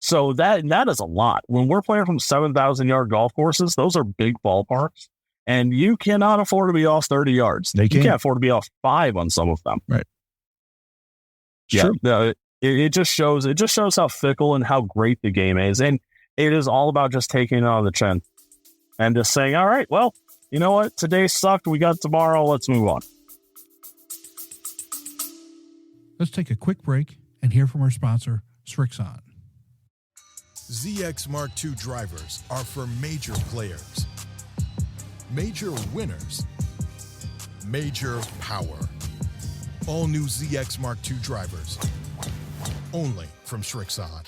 So that is a lot. When we're playing from 7,000-yard golf courses, those are big ballparks, and you cannot afford to be off 30 yards. You can't afford to be off 5 on some of them. Right. Yeah. No, it just shows how fickle and how great the game is, and it is all about just taking it on the chin and just saying, all right, well, you know what? Today sucked. We got tomorrow. Let's move on. Let's take a quick break and hear from our sponsor, Srixon. ZX Mark II drivers are for major players, major winners, major power. All new ZX Mark II drivers, only from Srixon.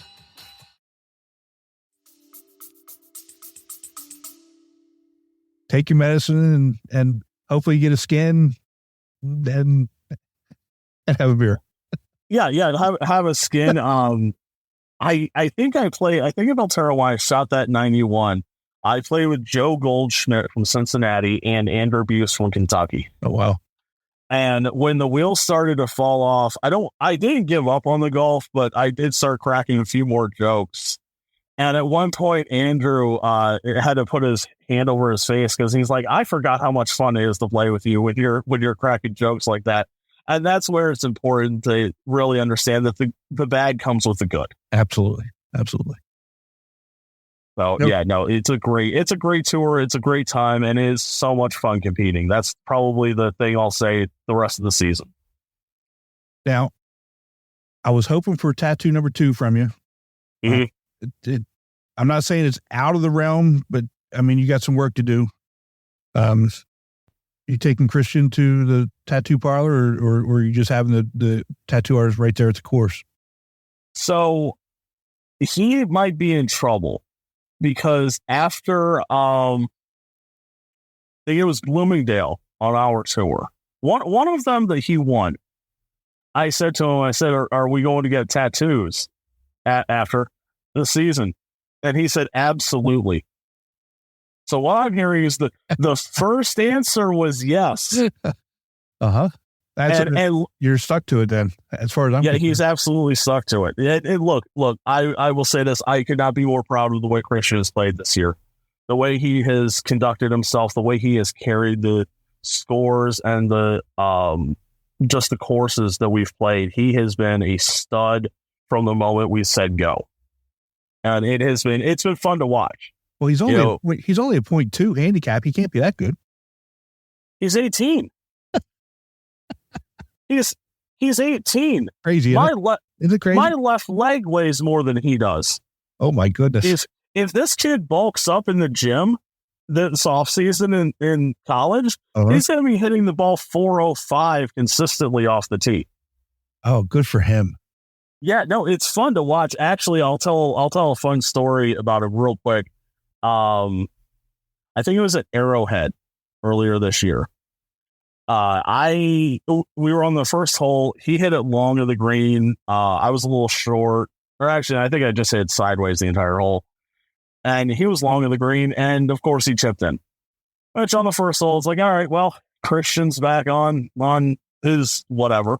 Take your medicine and hopefully you get a skin and have a beer. Yeah, have a skin. I think at Belterra when I shot that 91, I played with Joe Goldschmidt from Cincinnati and Andrew Buse from Kentucky. Oh wow. And when the wheels started to fall off, I didn't give up on the golf, but I did start cracking a few more jokes. And at one point, Andrew had to put his hand over his face because he's like, I forgot how much fun it is to play with you when you're cracking jokes like that. And that's where it's important to really understand that the bad comes with the good. Absolutely. So it's a great tour. It's a great time, and it is so much fun competing. That's probably the thing I'll say the rest of the season. Now, I was hoping for tattoo number 2 from you. Mm-hmm. I'm not saying it's out of the realm, but I mean, you got some work to do. You taking Christian to the tattoo parlor or are you just having the tattoo artist right there at the course? So he might be in trouble because after, I think it was Bloomingdale on our tour, one of them that he won, I said to him, are we going to get tattoos after the season? And he said, absolutely. So what I'm hearing is the first answer was yes. Uh-huh. And you're stuck to it then, as far as I'm concerned. He's absolutely stuck to it. And look, I will say this. I could not be more proud of the way Christian has played this year. The way he has conducted himself, the way he has carried the scores and the just the courses that we've played. He has been a stud from the moment we said go. And it's been fun to watch. Well, he's only a 0.2 handicap. He can't be that good. He's 18. He's 18. Crazy. Is it crazy? My left leg weighs more than he does. Oh my goodness. If this kid bulks up in the gym this offseason in college, he's going to be hitting the ball 405 consistently off the tee. Oh, good for him. Yeah, no, it's fun to watch. Actually, I'll tell a fun story about it real quick. I think it was at Arrowhead earlier this year. We were on the first hole. He hit it long of the green. I was a little short, or actually, I think I just hit sideways the entire hole. And he was long of the green, and of course, he chipped in. Which on the first hole, it's like, all right, well, Christian's back on his whatever.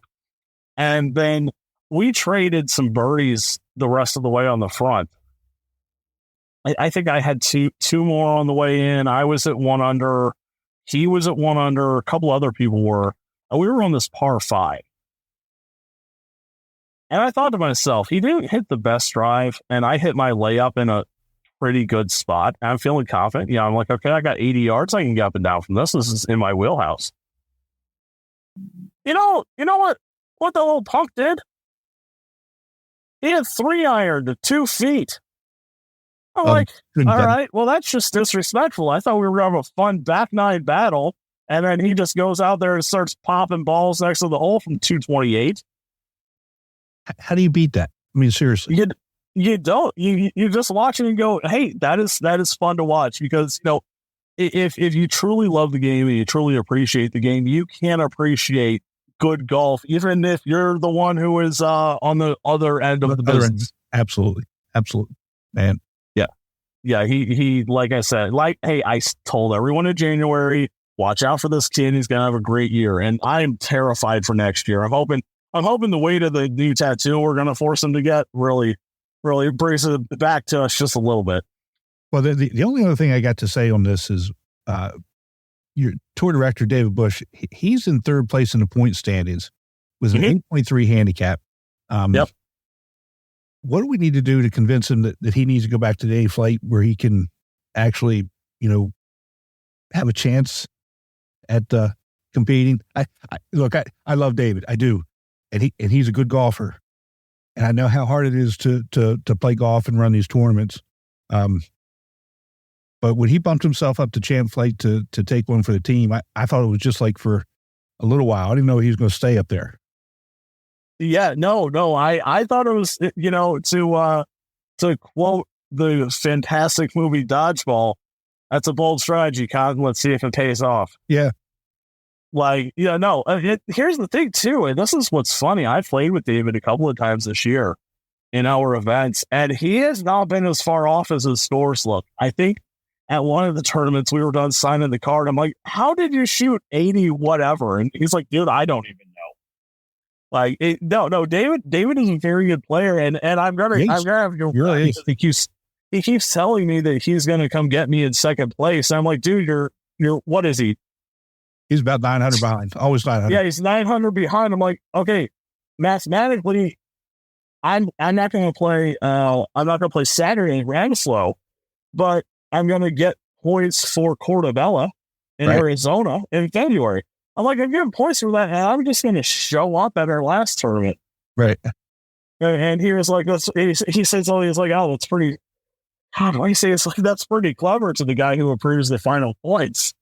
And then we traded some birdies the rest of the way on the front. I think I had two more on the way in. I was at 1 under. He was at 1 under. A couple other people were. And we were on this par 5. And I thought to myself, he didn't hit the best drive, and I hit my layup in a pretty good spot. I'm feeling confident. Yeah, I'm like, okay, I got 80 yards. I can get up and down from this. This is in my wheelhouse. You know what the little punk did? He had 3-iron to 2 feet. I'm like, all right, well, that's just disrespectful. I thought we were going to have a fun back 9 battle, and then he just goes out there and starts popping balls next to the hole from 228. How do you beat that? I mean, seriously. You don't. You just watch it and go, hey, that is fun to watch, because, if you truly love the game and you truly appreciate the game, you can appreciate good golf, even if you're the one who is on the other end of the business. Absolutely. Man. Yeah, he like I said, hey, I told everyone in January, watch out for this kid. He's gonna have a great year, and I'm terrified for next year. I'm hoping the weight of the new tattoo we're gonna force him to get really brings it back to us just a little bit. Well, the only other thing I got to say on this is your tour director David Bush. He's in 3rd place in the point standings with an 8.3 handicap. Yep. What do we need to do to convince him that he needs to go back to the A flight where he can actually, have a chance at competing? I love David. I do. And he's a good golfer. And I know how hard it is to play golf and run these tournaments. But when he bumped himself up to champ flight to take one for the team, I thought it was just like for a little while. I didn't know he was going to stay up there. Yeah, no. I thought it was, to quote the fantastic movie Dodgeball, that's a bold strategy, Con. Let's see if it pays off. Yeah. Here's the thing, too, and this is what's funny. I played with David a couple of times this year in our events, and he has not been as far off as his scores look. I think at one of the tournaments, we were done signing the card. I'm like, how did you shoot 80 whatever? And he's like, dude, I don't even know. No, David is a very good player, and I'm gonna have to go. He keeps telling me that he's gonna come get me in 2nd place. I'm like, dude, you're what is he? He's about 900 behind. Always 900. Yeah, he's 900 behind. I'm like, okay, mathematically, I'm not gonna play. I'm not gonna play Saturday in Ramslow, but I'm gonna get points for Portobello in Arizona in February. I'm like, I'm getting points for that, and I'm just going to show up at our last tournament. Right. And he was like, he said something, he's like, oh, that's pretty, how do I say it's like, that's pretty clever to the guy who approves the final points.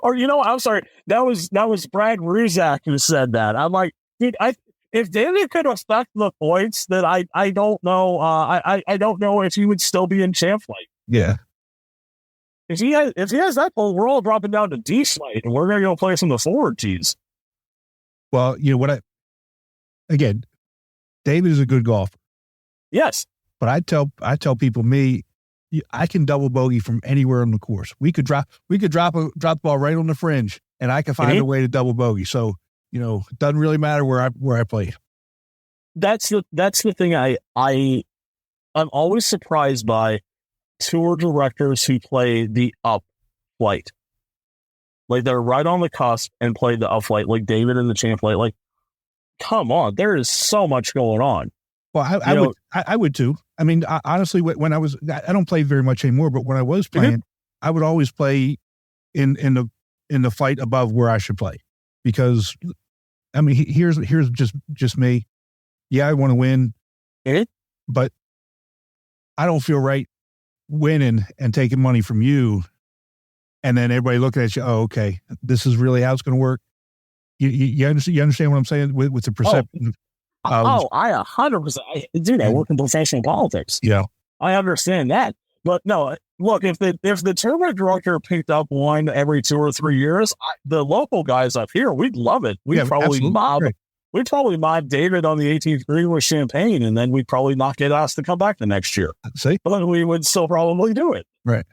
Or, I'm sorry, that was Brad Ruzak who said that. I'm like, dude, if David could affect the points, that I don't know, I don't know if he would still be in champ flight. Yeah. If he has that pull, we're all dropping down to D flight, and we're going to go play some of the forward tees. Well, again, David is a good golfer. Yes, but I tell people, I can double bogey from anywhere on the course. We could drop the ball right on the fringe, and I can find a way to double bogey. So it doesn't really matter where I play. That's the thing. I'm always surprised by tour directors who play the up flight. Like, they're right on the cusp and play the up flight, like David in the champ flight. Like, come on, there is so much going on. Well, I would too. I mean, honestly, when I don't play very much anymore, but when I was playing, I would always play in the flight above where I should play, because, I mean, here's just me. Yeah, I want to win, but I don't feel right winning and taking money from you, and then everybody looking at you. Oh, okay, this is really how it's going to work. You understand what I'm saying with the perception? I 100%. Dude, I work in professional politics. Yeah, I understand that. But no, look, if the tournament director picked up one every 2 or 3 years, the local guys up here, we'd love it. We'd probably mob David on the 18th green with champagne, and then we'd probably not get asked to come back the next year. See? But we would still probably do it. Right.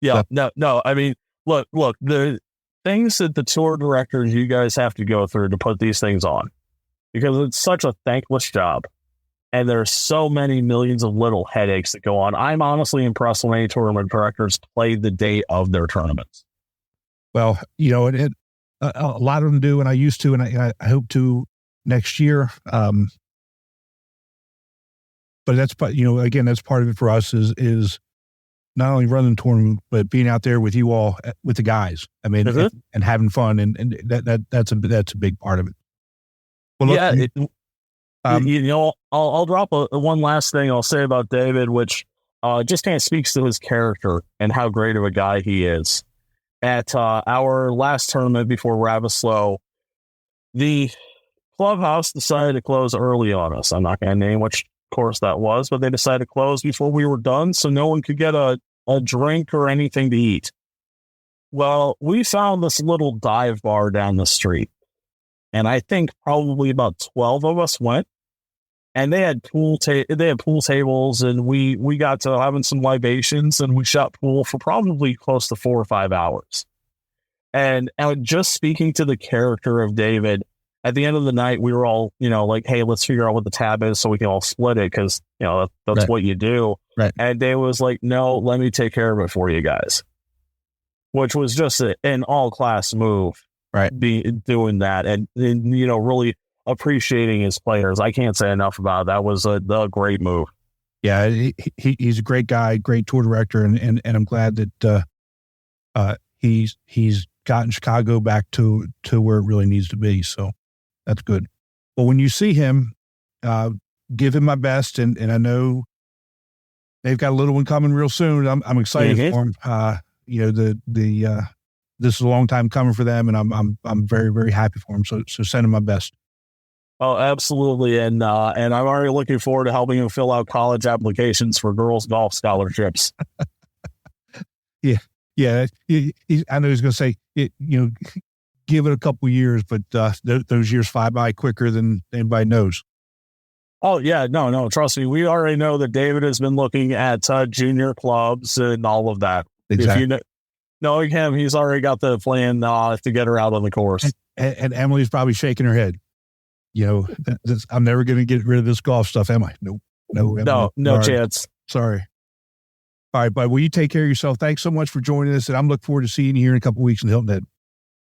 Yeah, So, no. I mean, look, the things that the tour directors, you guys have to go through to put these things on, because it's such a thankless job. And there's so many millions of little headaches that go on. I'm honestly impressed when any tournament directors play the day of their tournaments. well, a lot of them do, and I used to, and I hope to next year. But that's, again, that's part of it for us is not only running the tournament, but being out there with you all, with the guys. I mean, and having fun, and that's a big part of it. Well, look, I'll drop one last thing I'll say about David, which just kind of speaks to his character and how great of a guy he is. At our last tournament before Ravislow, the clubhouse decided to close early on us. I'm not going to name which course that was, but they decided to close before we were done, so no one could get a drink or anything to eat. Well, we found this little dive bar down the street, and I think probably about 12 of us went. And they had pool tables, and we got to having some libations, and we shot pool for probably close to 4 or 5 hours. And just speaking to the character of David, at the end of the night, we were all, like, hey, let's figure out what the tab is so we can all split it, because that's right. What you do. Right. And David was like, no, let me take care of it for you guys, which was just an all class move. Right. Doing that, and really appreciating his players. I can't say enough about it. That was a great move. Yeah, he's a great guy, great tour director, and I'm glad that he's gotten Chicago back to where it really needs to be. So that's good. Well, when you see him, give him my best, and I know they've got a little one coming real soon. I'm excited for him. This is a long time coming for them, and I'm very, very happy for him. So send him my best. Oh, absolutely. And I'm already looking forward to helping him fill out college applications for girls golf scholarships. Yeah. I know he's going to say, give it a couple years, but those years fly by quicker than anybody knows. Oh, yeah. No. Trust me. We already know that David has been looking at junior clubs and all of that. Exactly. If knowing him, he's already got the plan to get her out on the course. And Emily's probably shaking her head. I'm never going to get rid of this golf stuff, am I? Nope. No chance. Sorry. All right, bud. Will you take care of yourself? Thanks so much for joining us, and I'm looking forward to seeing you here in a couple of weeks in Hilton Head.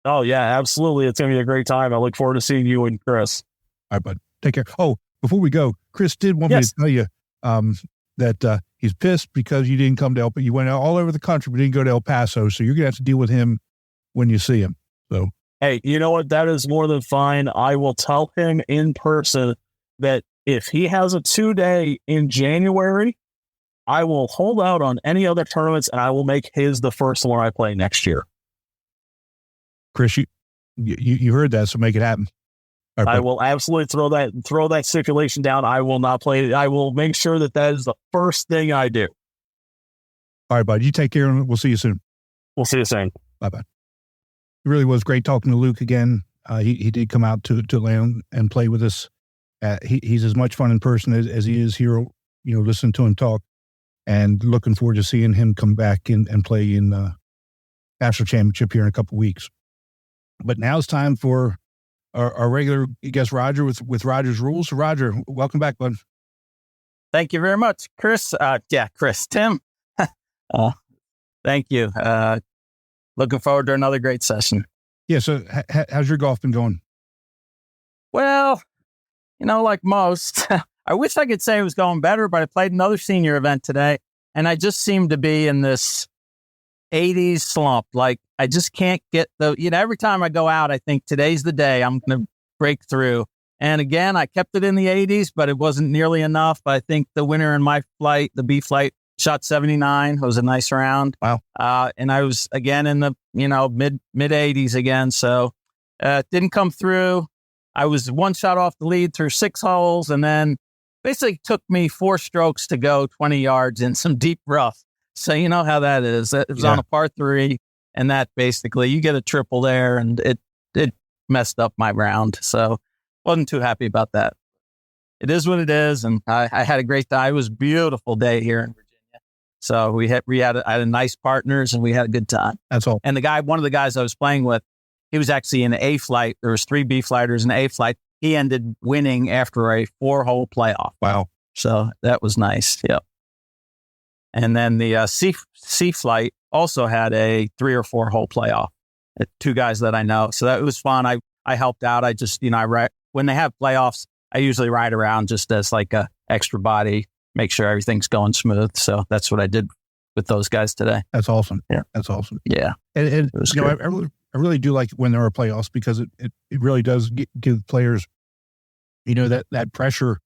Oh, yeah, absolutely. It's going to be a great time. I look forward to seeing you and Chris. All right, bud. Take care. Oh, before we go, Chris did want me to tell you that he's pissed because you didn't come to you went all over the country, but didn't go to El Paso, so you're going to have to deal with him when you see him. So. Hey, you know what? That is more than fine. I will tell him in person that if he has a 2-day in January, I will hold out on any other tournaments, and I will make his the first one I play next year. Chris, you heard that, so make it happen. Right, I will absolutely throw that stipulation down. I will not play it. I will make sure that is the first thing I do. All right, bud. You take care, and we'll see you soon. We'll see you soon. Bye-bye. It really was great talking to Luke again. He did come out to Atlanta and play with us. He's as much fun in person as he is here, listening to him talk, and looking forward to seeing him come back and play in National Championship here in a couple of weeks. But now it's time for our regular guest, Roger, with Roger's Rules. So Roger, welcome back, bud. Thank you very much, Chris. Tim. Thank you. Looking forward to another great session. Yeah. So how's your golf been going? Well, like most, I wish I could say it was going better, but I played another senior event today, and I just seem to be in this 80s slump. Like, I just can't get every time I go out, I think today's the day I'm going to break through. And again, I kept it in the 80s, but it wasn't nearly enough. I think the winner in my flight, the B flight, shot 79. It was a nice round. Wow. And I was again in the, mid 80s again. So, didn't come through. I was one shot off the lead through 6 holes, and then basically took me 4 strokes to go 20 yards in some deep rough. So you know how that is. It was on a par 3, and that basically you get a triple there, and it messed up my round. So wasn't too happy about that. It is what it is. And I had a great time. It was a beautiful day here in Virginia. So we had a nice partners and we had a good time. That's all. And one of the guys I was playing with, he was actually in the A flight. There was 3 B flighters in the A flight. He ended winning after a 4-hole playoff. Wow. So that was nice. Yep. And then the C flight also had a 3 or 4 hole playoff. 2 guys that I know. So that was fun. I helped out. I just, when they have playoffs, I usually ride around just as like a extra body, make sure everything's going smooth. So that's what I did with those guys today. That's awesome. Yeah. That's awesome. Yeah. And I really do like when there are playoffs because it really does give players, that pressure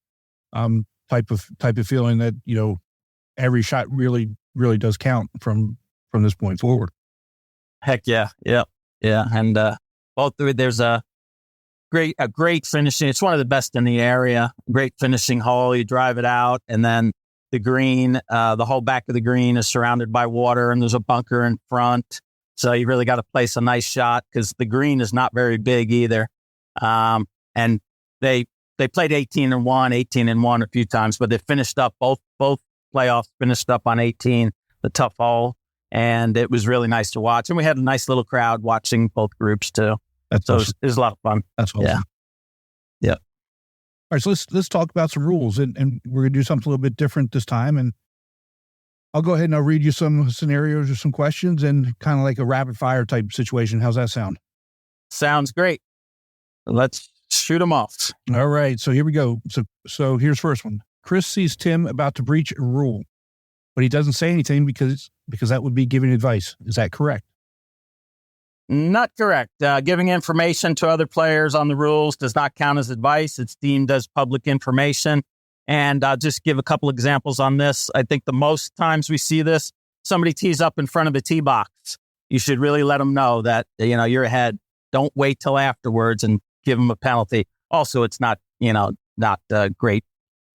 type of feeling that, every shot really, really does count from this point forward. Heck yeah. Yeah. Yeah. And there's a great finishing. It's one of the best in the area. Great finishing hole. You drive it out, and then the green, the whole back of the green is surrounded by water, and there's a bunker in front. So you really got to place a nice shot because the green is not very big either. And they played 18-1 a few times, but they finished up both playoffs finished up on 18, the tough hole, and it was really nice to watch. And we had a nice little crowd watching both groups too. That's awesome. It was a lot of fun. That's awesome. Yeah. All right, so let's talk about some rules, and we're gonna do something a little bit different this time. And I'll go ahead and I'll read you some scenarios or some questions, and kind of like a rapid fire type situation. How's that sound? Sounds great. Let's shoot them off. All right, so here we go. So here's first one. Chris sees Tim about to breach a rule, but he doesn't say anything because that would be giving advice. Is that correct? Not correct. Giving information to other players on the rules does not count as advice. It's deemed as public information. And I'll just give a couple examples on this. I think the most times we see this, somebody tees up in front of a tee box. You should really let them know that, you're ahead. Don't wait till afterwards and give them a penalty. Also, it's not great.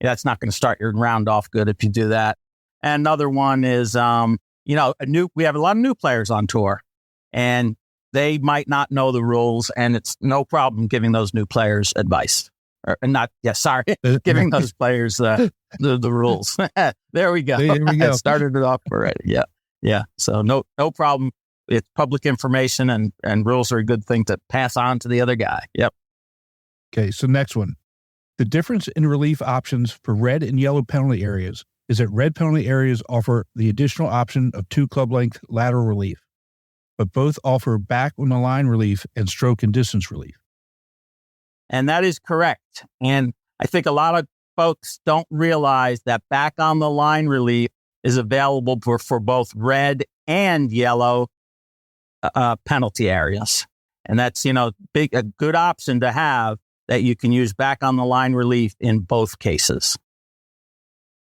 That's not going to start your round off good if you do that. And another one is, we have a lot of new players on tour, and they might not know the rules, and it's no problem giving those new players advice. Giving those players the rules. There we go. There we go. Started it off already. Yeah. Yeah. So no problem. It's public information, and rules are a good thing to pass on to the other guy. Yep. Okay, so next one. The difference in relief options for red and yellow penalty areas is that red penalty areas offer the additional option of 2 club length lateral relief, but both offer back on the line relief and stroke and distance relief. And that is correct. And I think a lot of folks don't realize that back on the line relief is available for both red and yellow penalty areas. And that's, a good option to have, that you can use back on the line relief in both cases.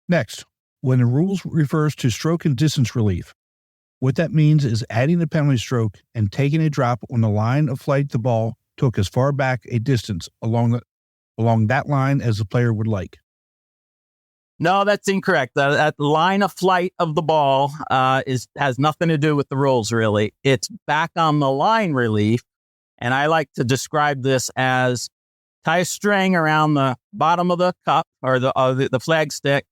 Next, when the rules refers to stroke and distance relief, what that means is adding the penalty stroke and taking a drop on the line of flight the ball took as far back a distance along that line as the player would like. No, that's incorrect. That line of flight of the ball has nothing to do with the rules, really. It's back on the line relief, and I like to describe this as tie a string around the bottom of the cup or the flag stick,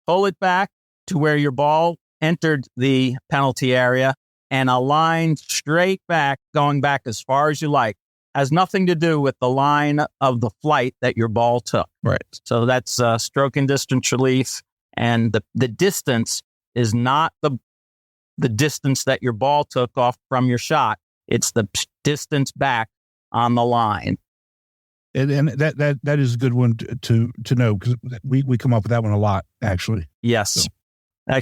pull it back to where your ball entered the penalty area, and a line straight back, going back as far as you like. Has nothing to do with the line of the flight that your ball took. Right. So that's stroke and distance relief. And the distance is not the distance that your ball took off from your shot. It's the distance back on the line. And that is a good one to know, because we come up with that one a lot, actually. Yes. So.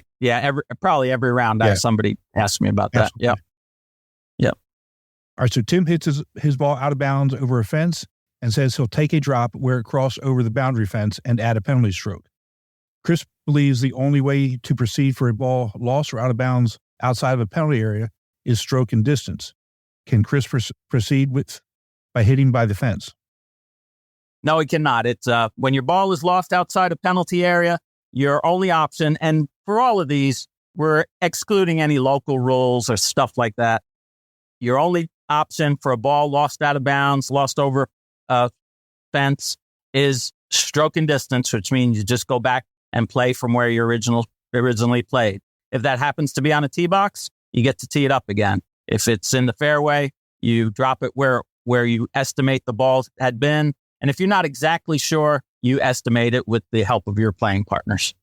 Probably every round somebody asks me about that. Absolutely. Yeah. Yep. All right, so Tim hits his ball out of bounds over a fence and says he'll take a drop where it crossed over the boundary fence and add a penalty stroke. Chris believes the only way to proceed for a ball lost or out of bounds outside of a penalty area is stroke and distance. Can Chris proceed by hitting by the fence? No, he cannot. It's when your ball is lost outside a penalty area, your only option, and for all of these, we're excluding any local rules or stuff like that. Your only option for a ball lost out of bounds, lost over a fence, is stroke and distance, which means you just go back and play from where your original originally played. If that happens to be on a tee box, you get to tee it up again. If it's in the fairway, you drop it where you estimate the ball had been. And if you're not exactly sure, you estimate it with the help of your playing partners.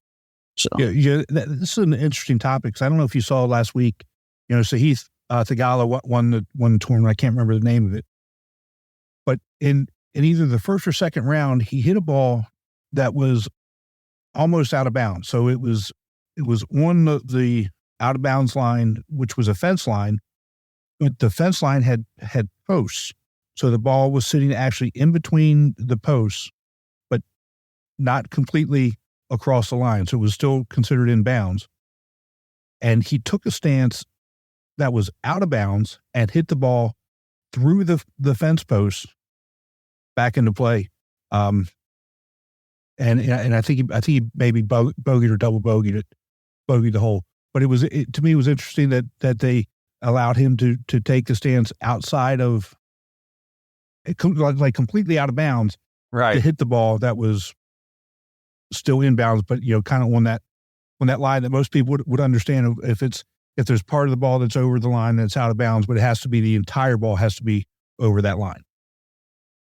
So this is an interesting topic, because I don't know if you saw last week, Sahith Theegala won the tournament. I can't remember the name of it. But in either the first or second round, he hit a ball that was almost out of bounds. So it was on the out of bounds line, which was a fence line, but the fence line had posts. So the ball was sitting actually in between the posts, but not completely across the line. So it was still considered in bounds. And he took a stance that was out of bounds and hit the ball through the fence posts back into play. And I think he maybe bogeyed or double bogeyed the hole. But to me, it was interesting that they allowed him to take the stance outside of, like completely out of bounds, right, to hit the ball that was still in bounds, but kind of on that line that most people would understand. If there's part of the ball that's over the line that's out of bounds, but it has to be the entire ball has to be over that line.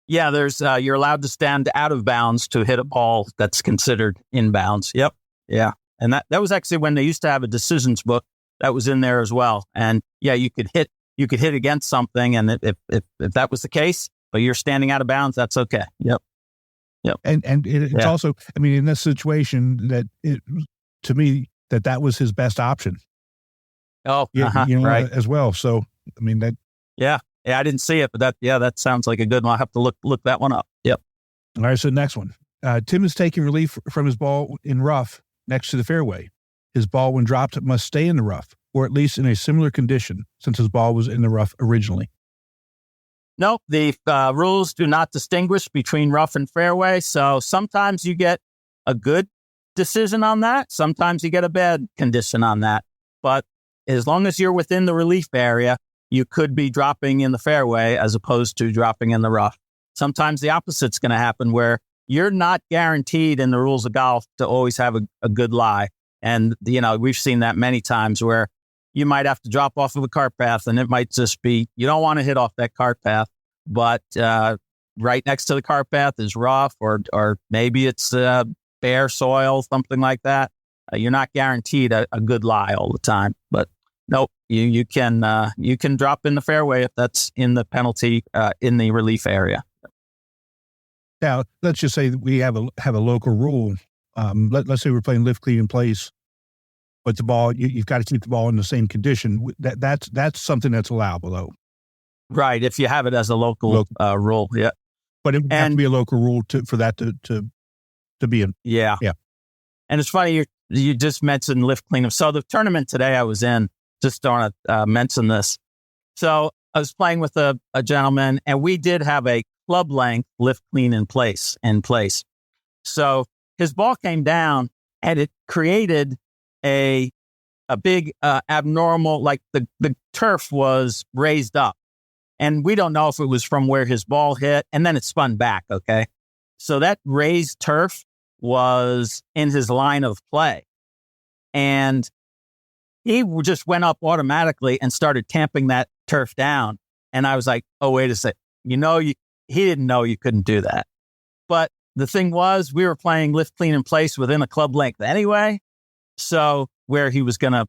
Yeah, there's you're allowed to stand out of bounds to hit a ball that's considered in bounds. Yep. Yeah. And that was actually when they used to have a decisions book that was in there as well. And yeah, you could hit against something, and if that was the case, but you're standing out of bounds, that's okay. Yep. And it's also, I mean, in this situation, to me, that was his best option. Oh, right, as well. So I mean that. Yeah, I didn't see it, but that sounds like a good one. I'll have to look that one up. Yep. All right. So next one, Tim is taking relief from his ball in rough next to the fairway. His ball, when dropped, must stay in the rough, or at least in a similar condition, since his ball was in the rough originally. No, the rules do not distinguish between rough and fairway. So sometimes you get a good decision on that. Sometimes you get a bad condition on that. But as long as you're within the relief area, you could be dropping in the fairway as opposed to dropping in the rough. Sometimes the opposite's going to happen, where you're not guaranteed in the rules of golf to always have a good lie. And, we've seen that many times where you might have to drop off of a cart path, and it might just be, you don't want to hit off that cart path, but right next to the cart path is rough, or maybe it's bare soil, something like that. You're not guaranteed a good lie all the time, but nope, you can drop in the fairway if that's in the penalty in the relief area. Now, let's just say that we have a local rule. Let's say we're playing lift, clean, in place, but the ball, you've got to keep the ball in the same condition. That's something that's allowable, though. Right, if you have it as a local rule, yeah. But it would have to be a local rule for that to be in. Yeah. And it's funny, you just mentioned lift, clean. So the tournament today I was in, just want to mention this. So I was playing with a gentleman, and we did have a club length lift, clean, in place. So his ball came down, and it created a big abnormal, like the turf was raised up. And we don't know if it was from where his ball hit, and then it spun back, okay? So that raised turf was in his line of play. And he just went up automatically and started tamping that turf down. And I was like, oh, wait a sec. He didn't know you couldn't do that. But the thing was, we were playing lift, clean, in place within a club length anyway. So where he was going to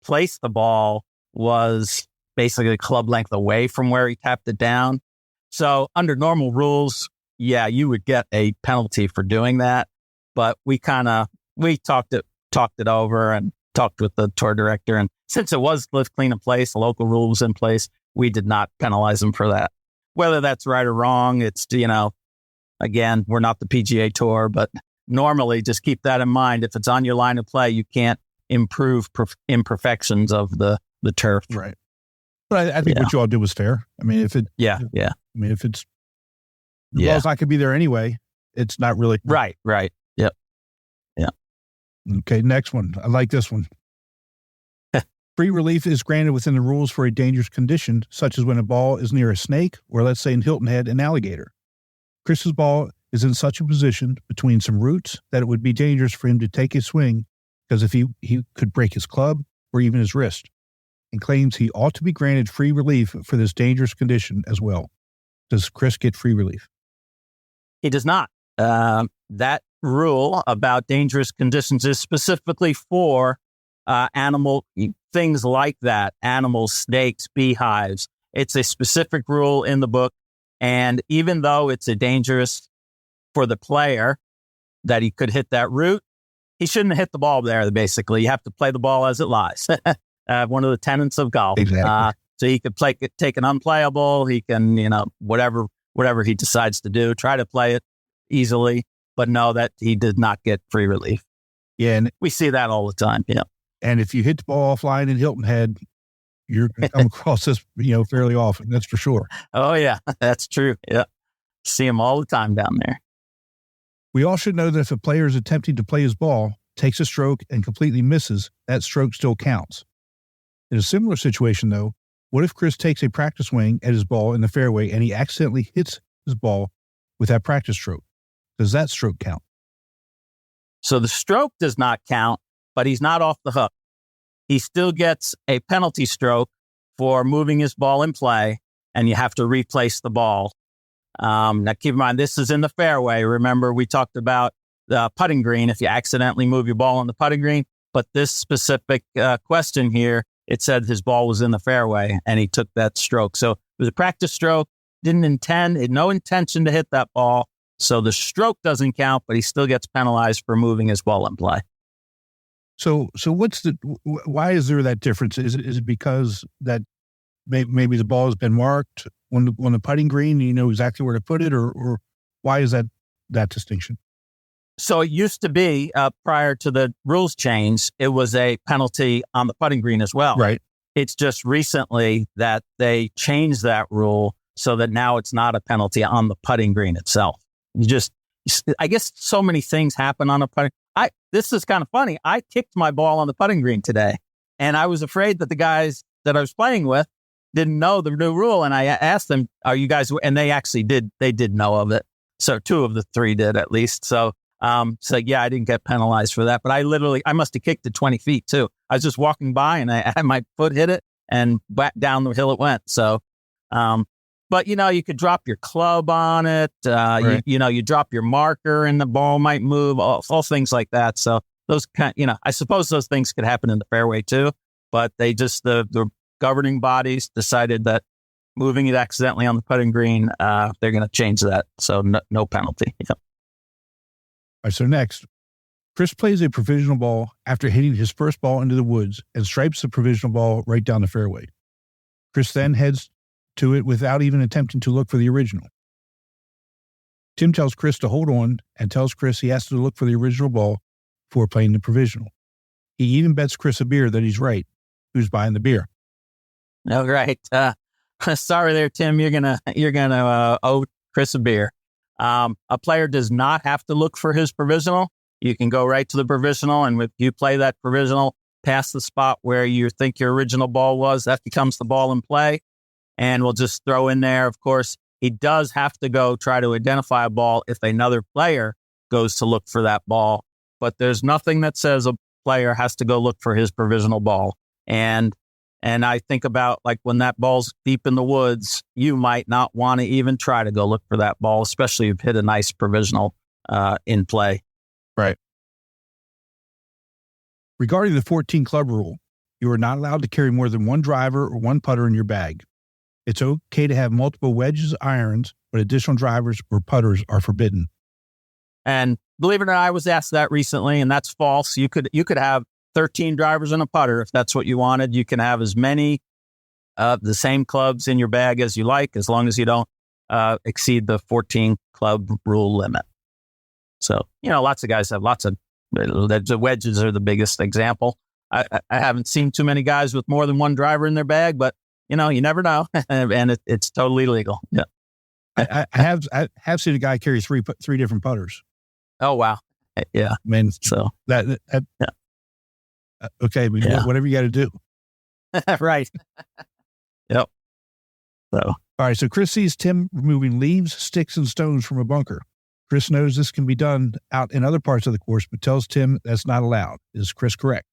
place the ball was basically a club length away from where he tapped it down. So under normal rules, yeah, you would get a penalty for doing that. But we talked it over and talked with the tour director. And since it was lift, clean, in place, the local rule was in place, we did not penalize him for that. Whether that's right or wrong, it's, again, we're not the PGA Tour, but normally just keep that in mind. If it's on your line of play, you can't improve imperfections of the turf. Right. But I think what you all did was fair. I mean, if it's the ball's not going to be there anyway, it's not really. Right. Yep. Yeah. Okay. Next one. I like this one. Free relief is granted within the rules for a dangerous condition, such as when a ball is near a snake, or let's say in Hilton Head, an alligator. Chris's ball is in such a position between some roots that it would be dangerous for him to take a swing because if he could break his club or even his wrist, and claims he ought to be granted free relief for this dangerous condition as well. Does Chris get free relief? He does not. That rule about dangerous conditions is specifically for animal things like that, animals, snakes, beehives. It's a specific rule in the book. And even though it's a dangerous for the player that he could hit that root, he shouldn't hit the ball there, basically. You have to play the ball as it lies. One of the tenets of golf. Exactly. So he could take an unplayable. He can, whatever he decides to do, try to play it easily, but know that he did not get free relief. Yeah. And we see that all the time. Yeah. And if you hit the ball offline in Hilton Head, you're going to come across this, fairly often. That's for sure. Oh, yeah, that's true. Yeah. See him all the time down there. We all should know that if a player is attempting to play his ball, takes a stroke, and completely misses, that stroke still counts. In a similar situation, though, what if Chris takes a practice swing at his ball in the fairway and he accidentally hits his ball with that practice stroke? Does that stroke count? So the stroke does not count, but he's not off the hook. He still gets a penalty stroke for moving his ball in play, and you have to replace the ball. Now, keep in mind, this is in the fairway. Remember, we talked about the putting green, if you accidentally move your ball on the putting green. But this specific question here, it said his ball was in the fairway, and he took that stroke. So it was a practice stroke, had no intention to hit that ball. So the stroke doesn't count, but he still gets penalized for moving his ball in play. So why is there that difference? Is it because that maybe the ball has been marked on the putting green, and you know exactly where to put it, or why is that distinction? So it used to be, prior to the rules change, it was a penalty on the putting green as well. Right. It's just recently that they changed that rule so that now it's not a penalty on the putting green itself. I guess so many things happen on a putting. This is kind of funny. I kicked my ball on the putting green today, and I was afraid that the guys that I was playing with didn't know the new rule. And I asked them, "Are you guys?" And they actually did. They did know of it. So 2 of the 3 did at least. So yeah, I didn't get penalized for that. But I must have kicked it 20 feet too. I was just walking by, and I had my foot hit it, and back down the hill it went. So, but you could drop your club on it. Right. You drop your marker, and the ball might move. All things like that. So those I suppose those things could happen in the fairway too. But they just the governing bodies decided that moving it accidentally on the putting green, they're going to change that. So no penalty. Yep. All right, so next, Chris plays a provisional ball after hitting his first ball into the woods and stripes the provisional ball right down the fairway. Chris then heads to it without even attempting to look for the original. Tim tells Chris to hold on and tells Chris he has to look for the original ball before playing the provisional. He even bets Chris a beer that he's right. Who's buying the beer? All right. Sorry there, Tim. You're gonna owe Chris a beer. A player does not have to look for his provisional. You can go right to the provisional, and if you play that provisional past the spot where you think your original ball was, that becomes the ball in play. And we'll just throw in there, of course, he does have to go try to identify a ball if another player goes to look for that ball. But there's nothing that says a player has to go look for his provisional ball. And I think about, like, when that ball's deep in the woods, you might not want to even try to go look for that ball, especially if you've hit a nice provisional in play. Right. Regarding the 14 club rule, you are not allowed to carry more than 1 driver or 1 putter in your bag. It's okay to have multiple wedges, irons, but additional drivers or putters are forbidden. And believe it or not, I was asked that recently, and that's false. You could have 13 drivers and a putter if that's what you wanted. You can have as many the same clubs in your bag as you like, as long as you don't exceed the 14 club rule limit. So, lots of guys have lots of the wedges are the biggest example. I haven't seen too many guys with more than 1 driver in their bag, but you never know, and it's totally legal. Yeah, I have seen a guy carry 3 different putters. Oh wow, yeah. I mean, so that yeah. Okay, but whatever you got to do. Right. Yep. So all right, so Chris sees Tim removing leaves, sticks, and stones from a bunker. Chris knows this can be done out in other parts of the course, but tells Tim that's not allowed. Is Chris correct?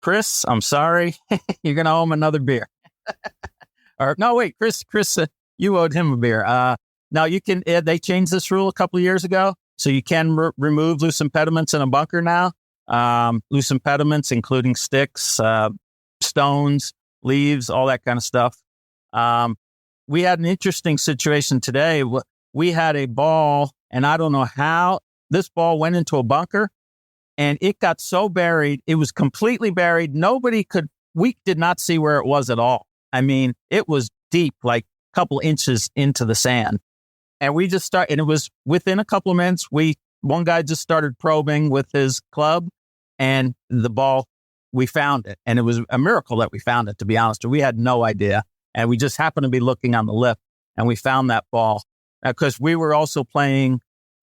Chris, I'm sorry. You're going to owe him another beer. Or no, wait, Chris, you owed him a beer. Now you can, they changed this rule a couple of years ago. So you can remove loose impediments in a bunker now. Loose impediments, including sticks, stones, leaves, all that kind of stuff. We had an interesting situation today. We had a ball, and I don't know how this ball went into a bunker, and it got so buried. It was completely buried. We did not see where it was at all. I mean, it was deep, like a couple inches into the sand. And we just started, and it was within a couple of minutes, one guy just started probing with his club, and the ball, we found it. And it was a miracle that we found it, to be honest. We had no idea. And we just happened to be looking on the lip, and we found that ball. Because we were also playing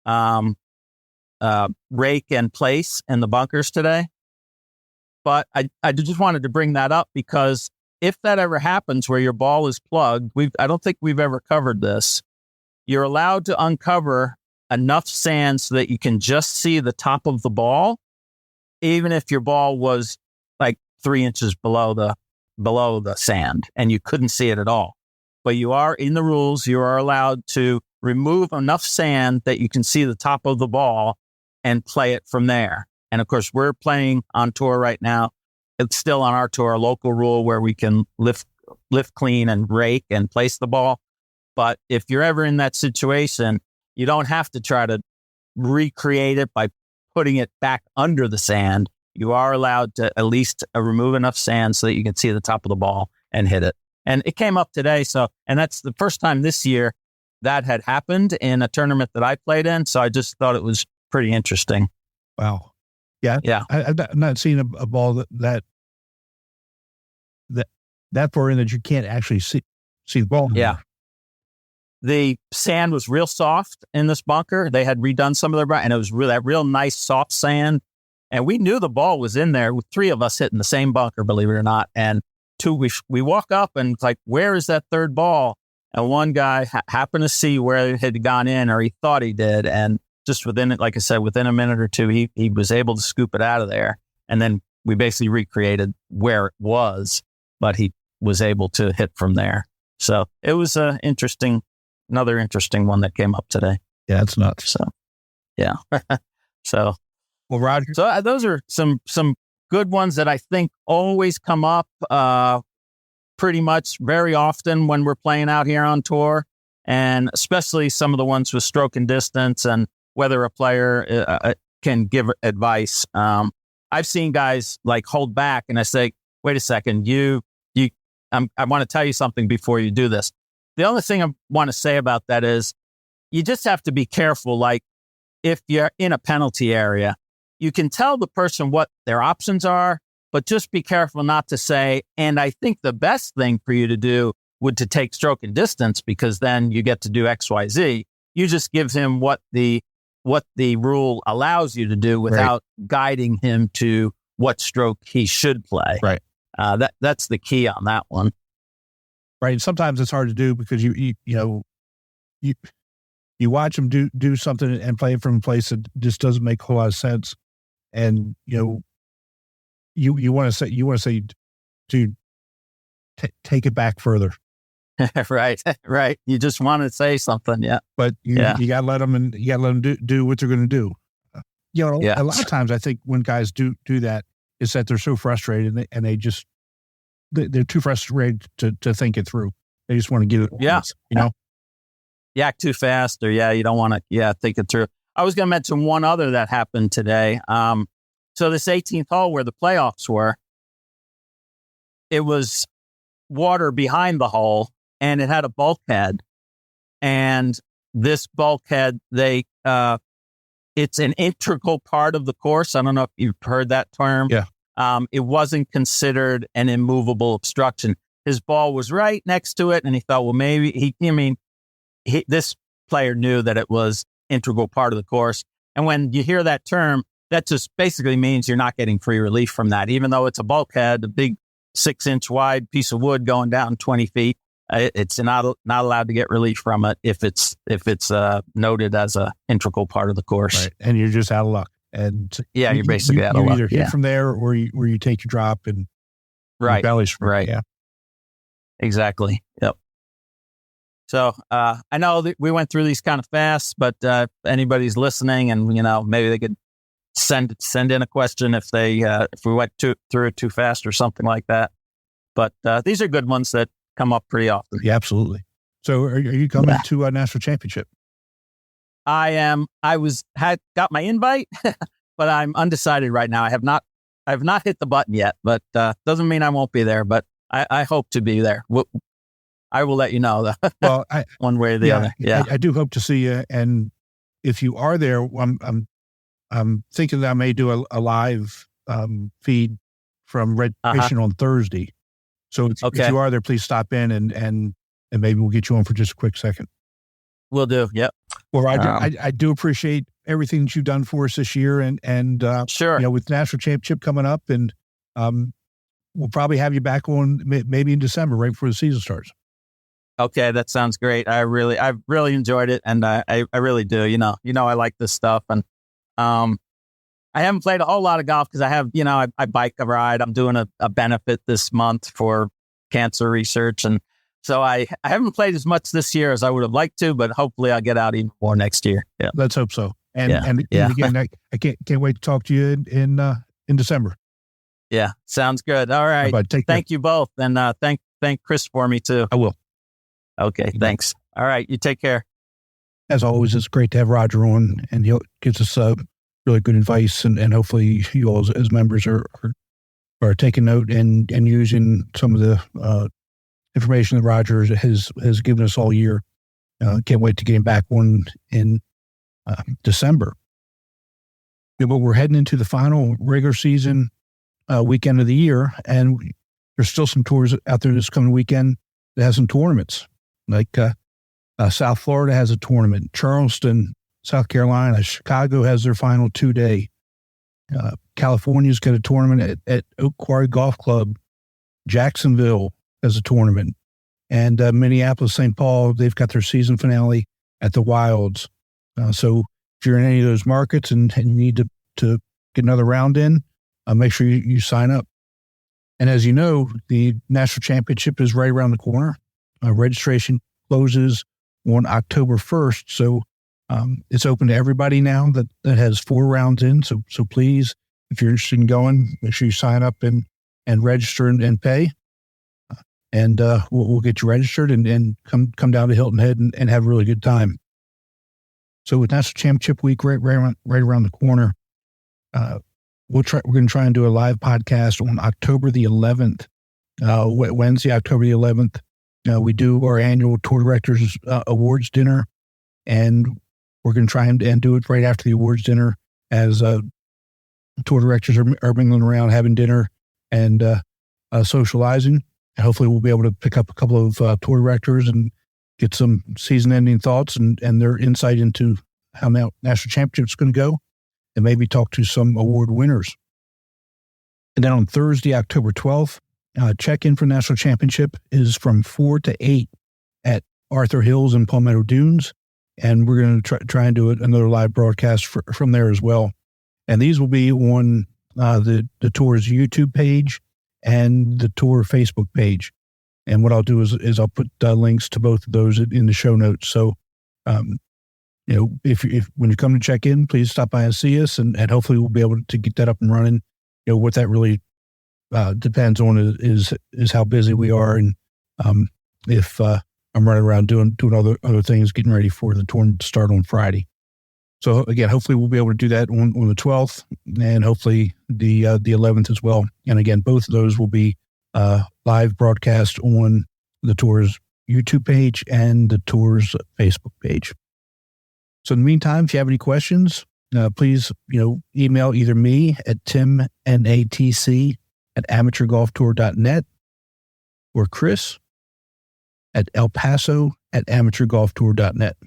rake and place in the bunkers today. But I just wanted to bring that up because if that ever happens where your ball is plugged, I don't think we've ever covered this. You're allowed to uncover enough sand so that you can just see the top of the ball, even if your ball was like 3 inches below the sand and you couldn't see it at all. But you are, in the rules, you are allowed to remove enough sand that you can see the top of the ball and play it from there. And of course, we're playing on tour right now. It's still on our tour, a local rule where we can lift clean and rake and place the ball. But if you're ever in that situation, you don't have to try to recreate it by putting it back under the sand. You are allowed to at least remove enough sand so that you can see the top of the ball and hit it. And it came up today. And that's the first time this year that had happened in a tournament that I played in. So I just thought it was pretty interesting. Wow. Yeah. Yeah. I've not seen a ball that far in that you can't actually see the ball. Yeah. The sand was real soft in this bunker. They had redone some of and it was that real nice soft sand. And we knew the ball was in there with 3 of us hitting the same bunker, believe it or not. And 2, we walk up and it's like, where is that third ball? And one guy happened to see where it had gone in, or he thought he did. And just within it, like I said, within a minute or 2, he was able to scoop it out of there. And then we basically recreated where it was, but he was able to hit from there. So it was another interesting one that came up today. Yeah, it's nuts. So, yeah. So, well, Roger. So those are some good ones that I think always come up pretty much very often when we're playing out here on tour, and especially some of the ones with stroke and distance and whether a player can give advice. I've seen guys like hold back, and I say, "Wait a second, I want to tell you something before you do this." The only thing I want to say about that is you just have to be careful. Like if you're in a penalty area, you can tell the person what their options are, but just be careful not to say, and I think the best thing for you to do would to take stroke and distance because then you get to do X, Y, Z. You just give him what the rule allows you to do without guiding him to what stroke he should play. Right. That's the key on that one. Right. Sometimes it's hard to do because you watch them do something and play from a place that just doesn't make a whole lot of sense. And, you want to say, dude, take it back further. Right. You just want to say something. Yeah. But you gotta let them do what they're going to do. A lot of times I think when guys do that is that they're so frustrated and they're too frustrated to think it through. They just want to get it. Once, You act too fast or you don't want to, think it through. I was going to mention one other that happened today. So this 18th hole where the playoffs were, it was water behind the hole and it had a bulkhead. And this bulkhead, it's an integral part of the course. I don't know if you've heard that term. Yeah. It wasn't considered an immovable obstruction. His ball was right next to it. And he thought, well, maybe this player knew that it was integral part of the course. And when you hear that term, that just basically means you're not getting free relief from that. Even though it's a bulkhead, a big 6-inch wide piece of wood going down 20 feet, it's not allowed to get relief from it if it's noted as a integral part of the course. Right. And you're just out of luck. And you're basically out of luck. luck. You either hit from there or you take your drop and right. belly's free. Right. Yeah. Exactly. Yep. So I know that we went through these kind of fast, but if anybody's listening and, maybe they could send in a question if we went through it too fast or something like that. But these are good ones that come up pretty often. Yeah, absolutely. So are you coming to a national championship? I am. Got my invite, but I'm undecided right now. I have not hit the button yet, but doesn't mean I won't be there. But I hope to be there. I will let you know. Well, one way or the other. Yeah, I do hope to see you. And if you are there, I'm thinking that I may do a live feed from registration on Thursday. So if you are there, please stop in and maybe we'll get you on for just a quick second. Will do. Yep. Well, Roger, I do appreciate everything that you've done for us this year, and sure. With the national championship coming up, and we'll probably have you back on maybe in December, right before the season starts. Okay, that sounds great. I've really enjoyed it, and I really do. I like this stuff, and I haven't played a whole lot of golf because I have, I bike a ride. I'm doing a benefit this month for cancer research, and so I haven't played as much this year as I would have liked to, but hopefully I'll get out even more next year. Yeah, let's hope so. And again, I can't wait to talk to you in December. Yeah, sounds good. All right, thank you both, and thank Chris for me too. I will. Okay, thanks. All right, you take care. As always, it's great to have Roger on, and he gives us really good advice, and hopefully you all as members are taking note and using some of the information that Roger has given us all year. Can't wait to get him back on in December. Yeah, but we're heading into the final regular season weekend of the year, and there's still some tours out there this coming weekend that has some tournaments. Like South Florida has a tournament, Charleston, South Carolina, Chicago has their final 2-day. California's got a tournament at Oak Quarry Golf Club. Jacksonville has a tournament. And Minneapolis, St. Paul, they've got their season finale at the Wilds. So if you're in any of those markets and you need to get another round in, make sure you sign up. And as you know, the National Championship is right around the corner. Registration closes on October 1st. So it's open to everybody now that has 4 rounds in. So please, if you're interested in going, make sure you sign up and register and pay. And we'll get you registered and come down to Hilton Head and have a really good time. So with National Championship Week right around the corner, we're going to try and do a live podcast on October the 11th, Wednesday, October the 11th. We do our annual Tour Directors Awards dinner, and we're going to try and do it right after the awards dinner as tour directors are mingling around, having dinner and socializing. And hopefully we'll be able to pick up a couple of tour directors and get some season-ending thoughts and their insight into how National Championship is going to go, and maybe talk to some award winners. And then on Thursday, October 12th, check-in for National Championship is from 4 to 8 at Arthur Hills and Palmetto Dunes. And we're going to try and do another live broadcast from there as well. And these will be on the tour's YouTube page and the tour Facebook page. And what I'll do is I'll put links to both of those in the show notes. So, if when you come to check in, please stop by and see us, and hopefully we'll be able to get that up and running. What that really depends on is how busy we are, and if I'm running around doing other things, getting ready for the tournament to start on Friday. So again, hopefully we'll be able to do that on the 12th, and hopefully the 11th as well. And again, both of those will be live broadcast on the tour's YouTube page and the tour's Facebook page. So in the meantime, if you have any questions, please email either me at timnatc@amateurgolftour.net or Chris at elpaso@amateurgolftour.net.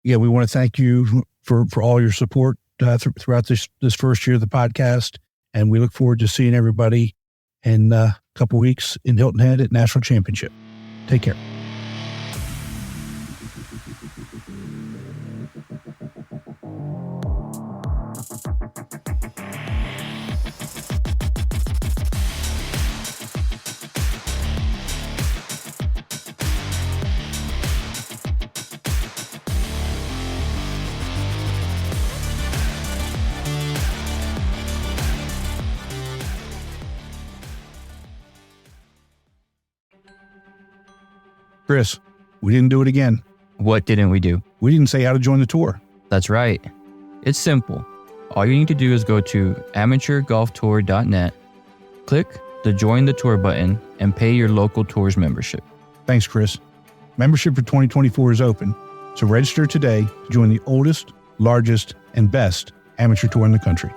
Yeah, we want to thank you for all your support throughout this first year of the podcast, and we look forward to seeing everybody in a couple weeks in Hilton Head at National Championship. Take care. Chris, we didn't do it again. What didn't we do? We didn't say how to join the tour. That's right. It's simple. All you need to do is go to amateurgolftour.net, click the Join the Tour button, and pay your local tour's membership. Thanks, Chris. Membership for 2024 is open, so register today to join the oldest, largest, and best amateur tour in the country.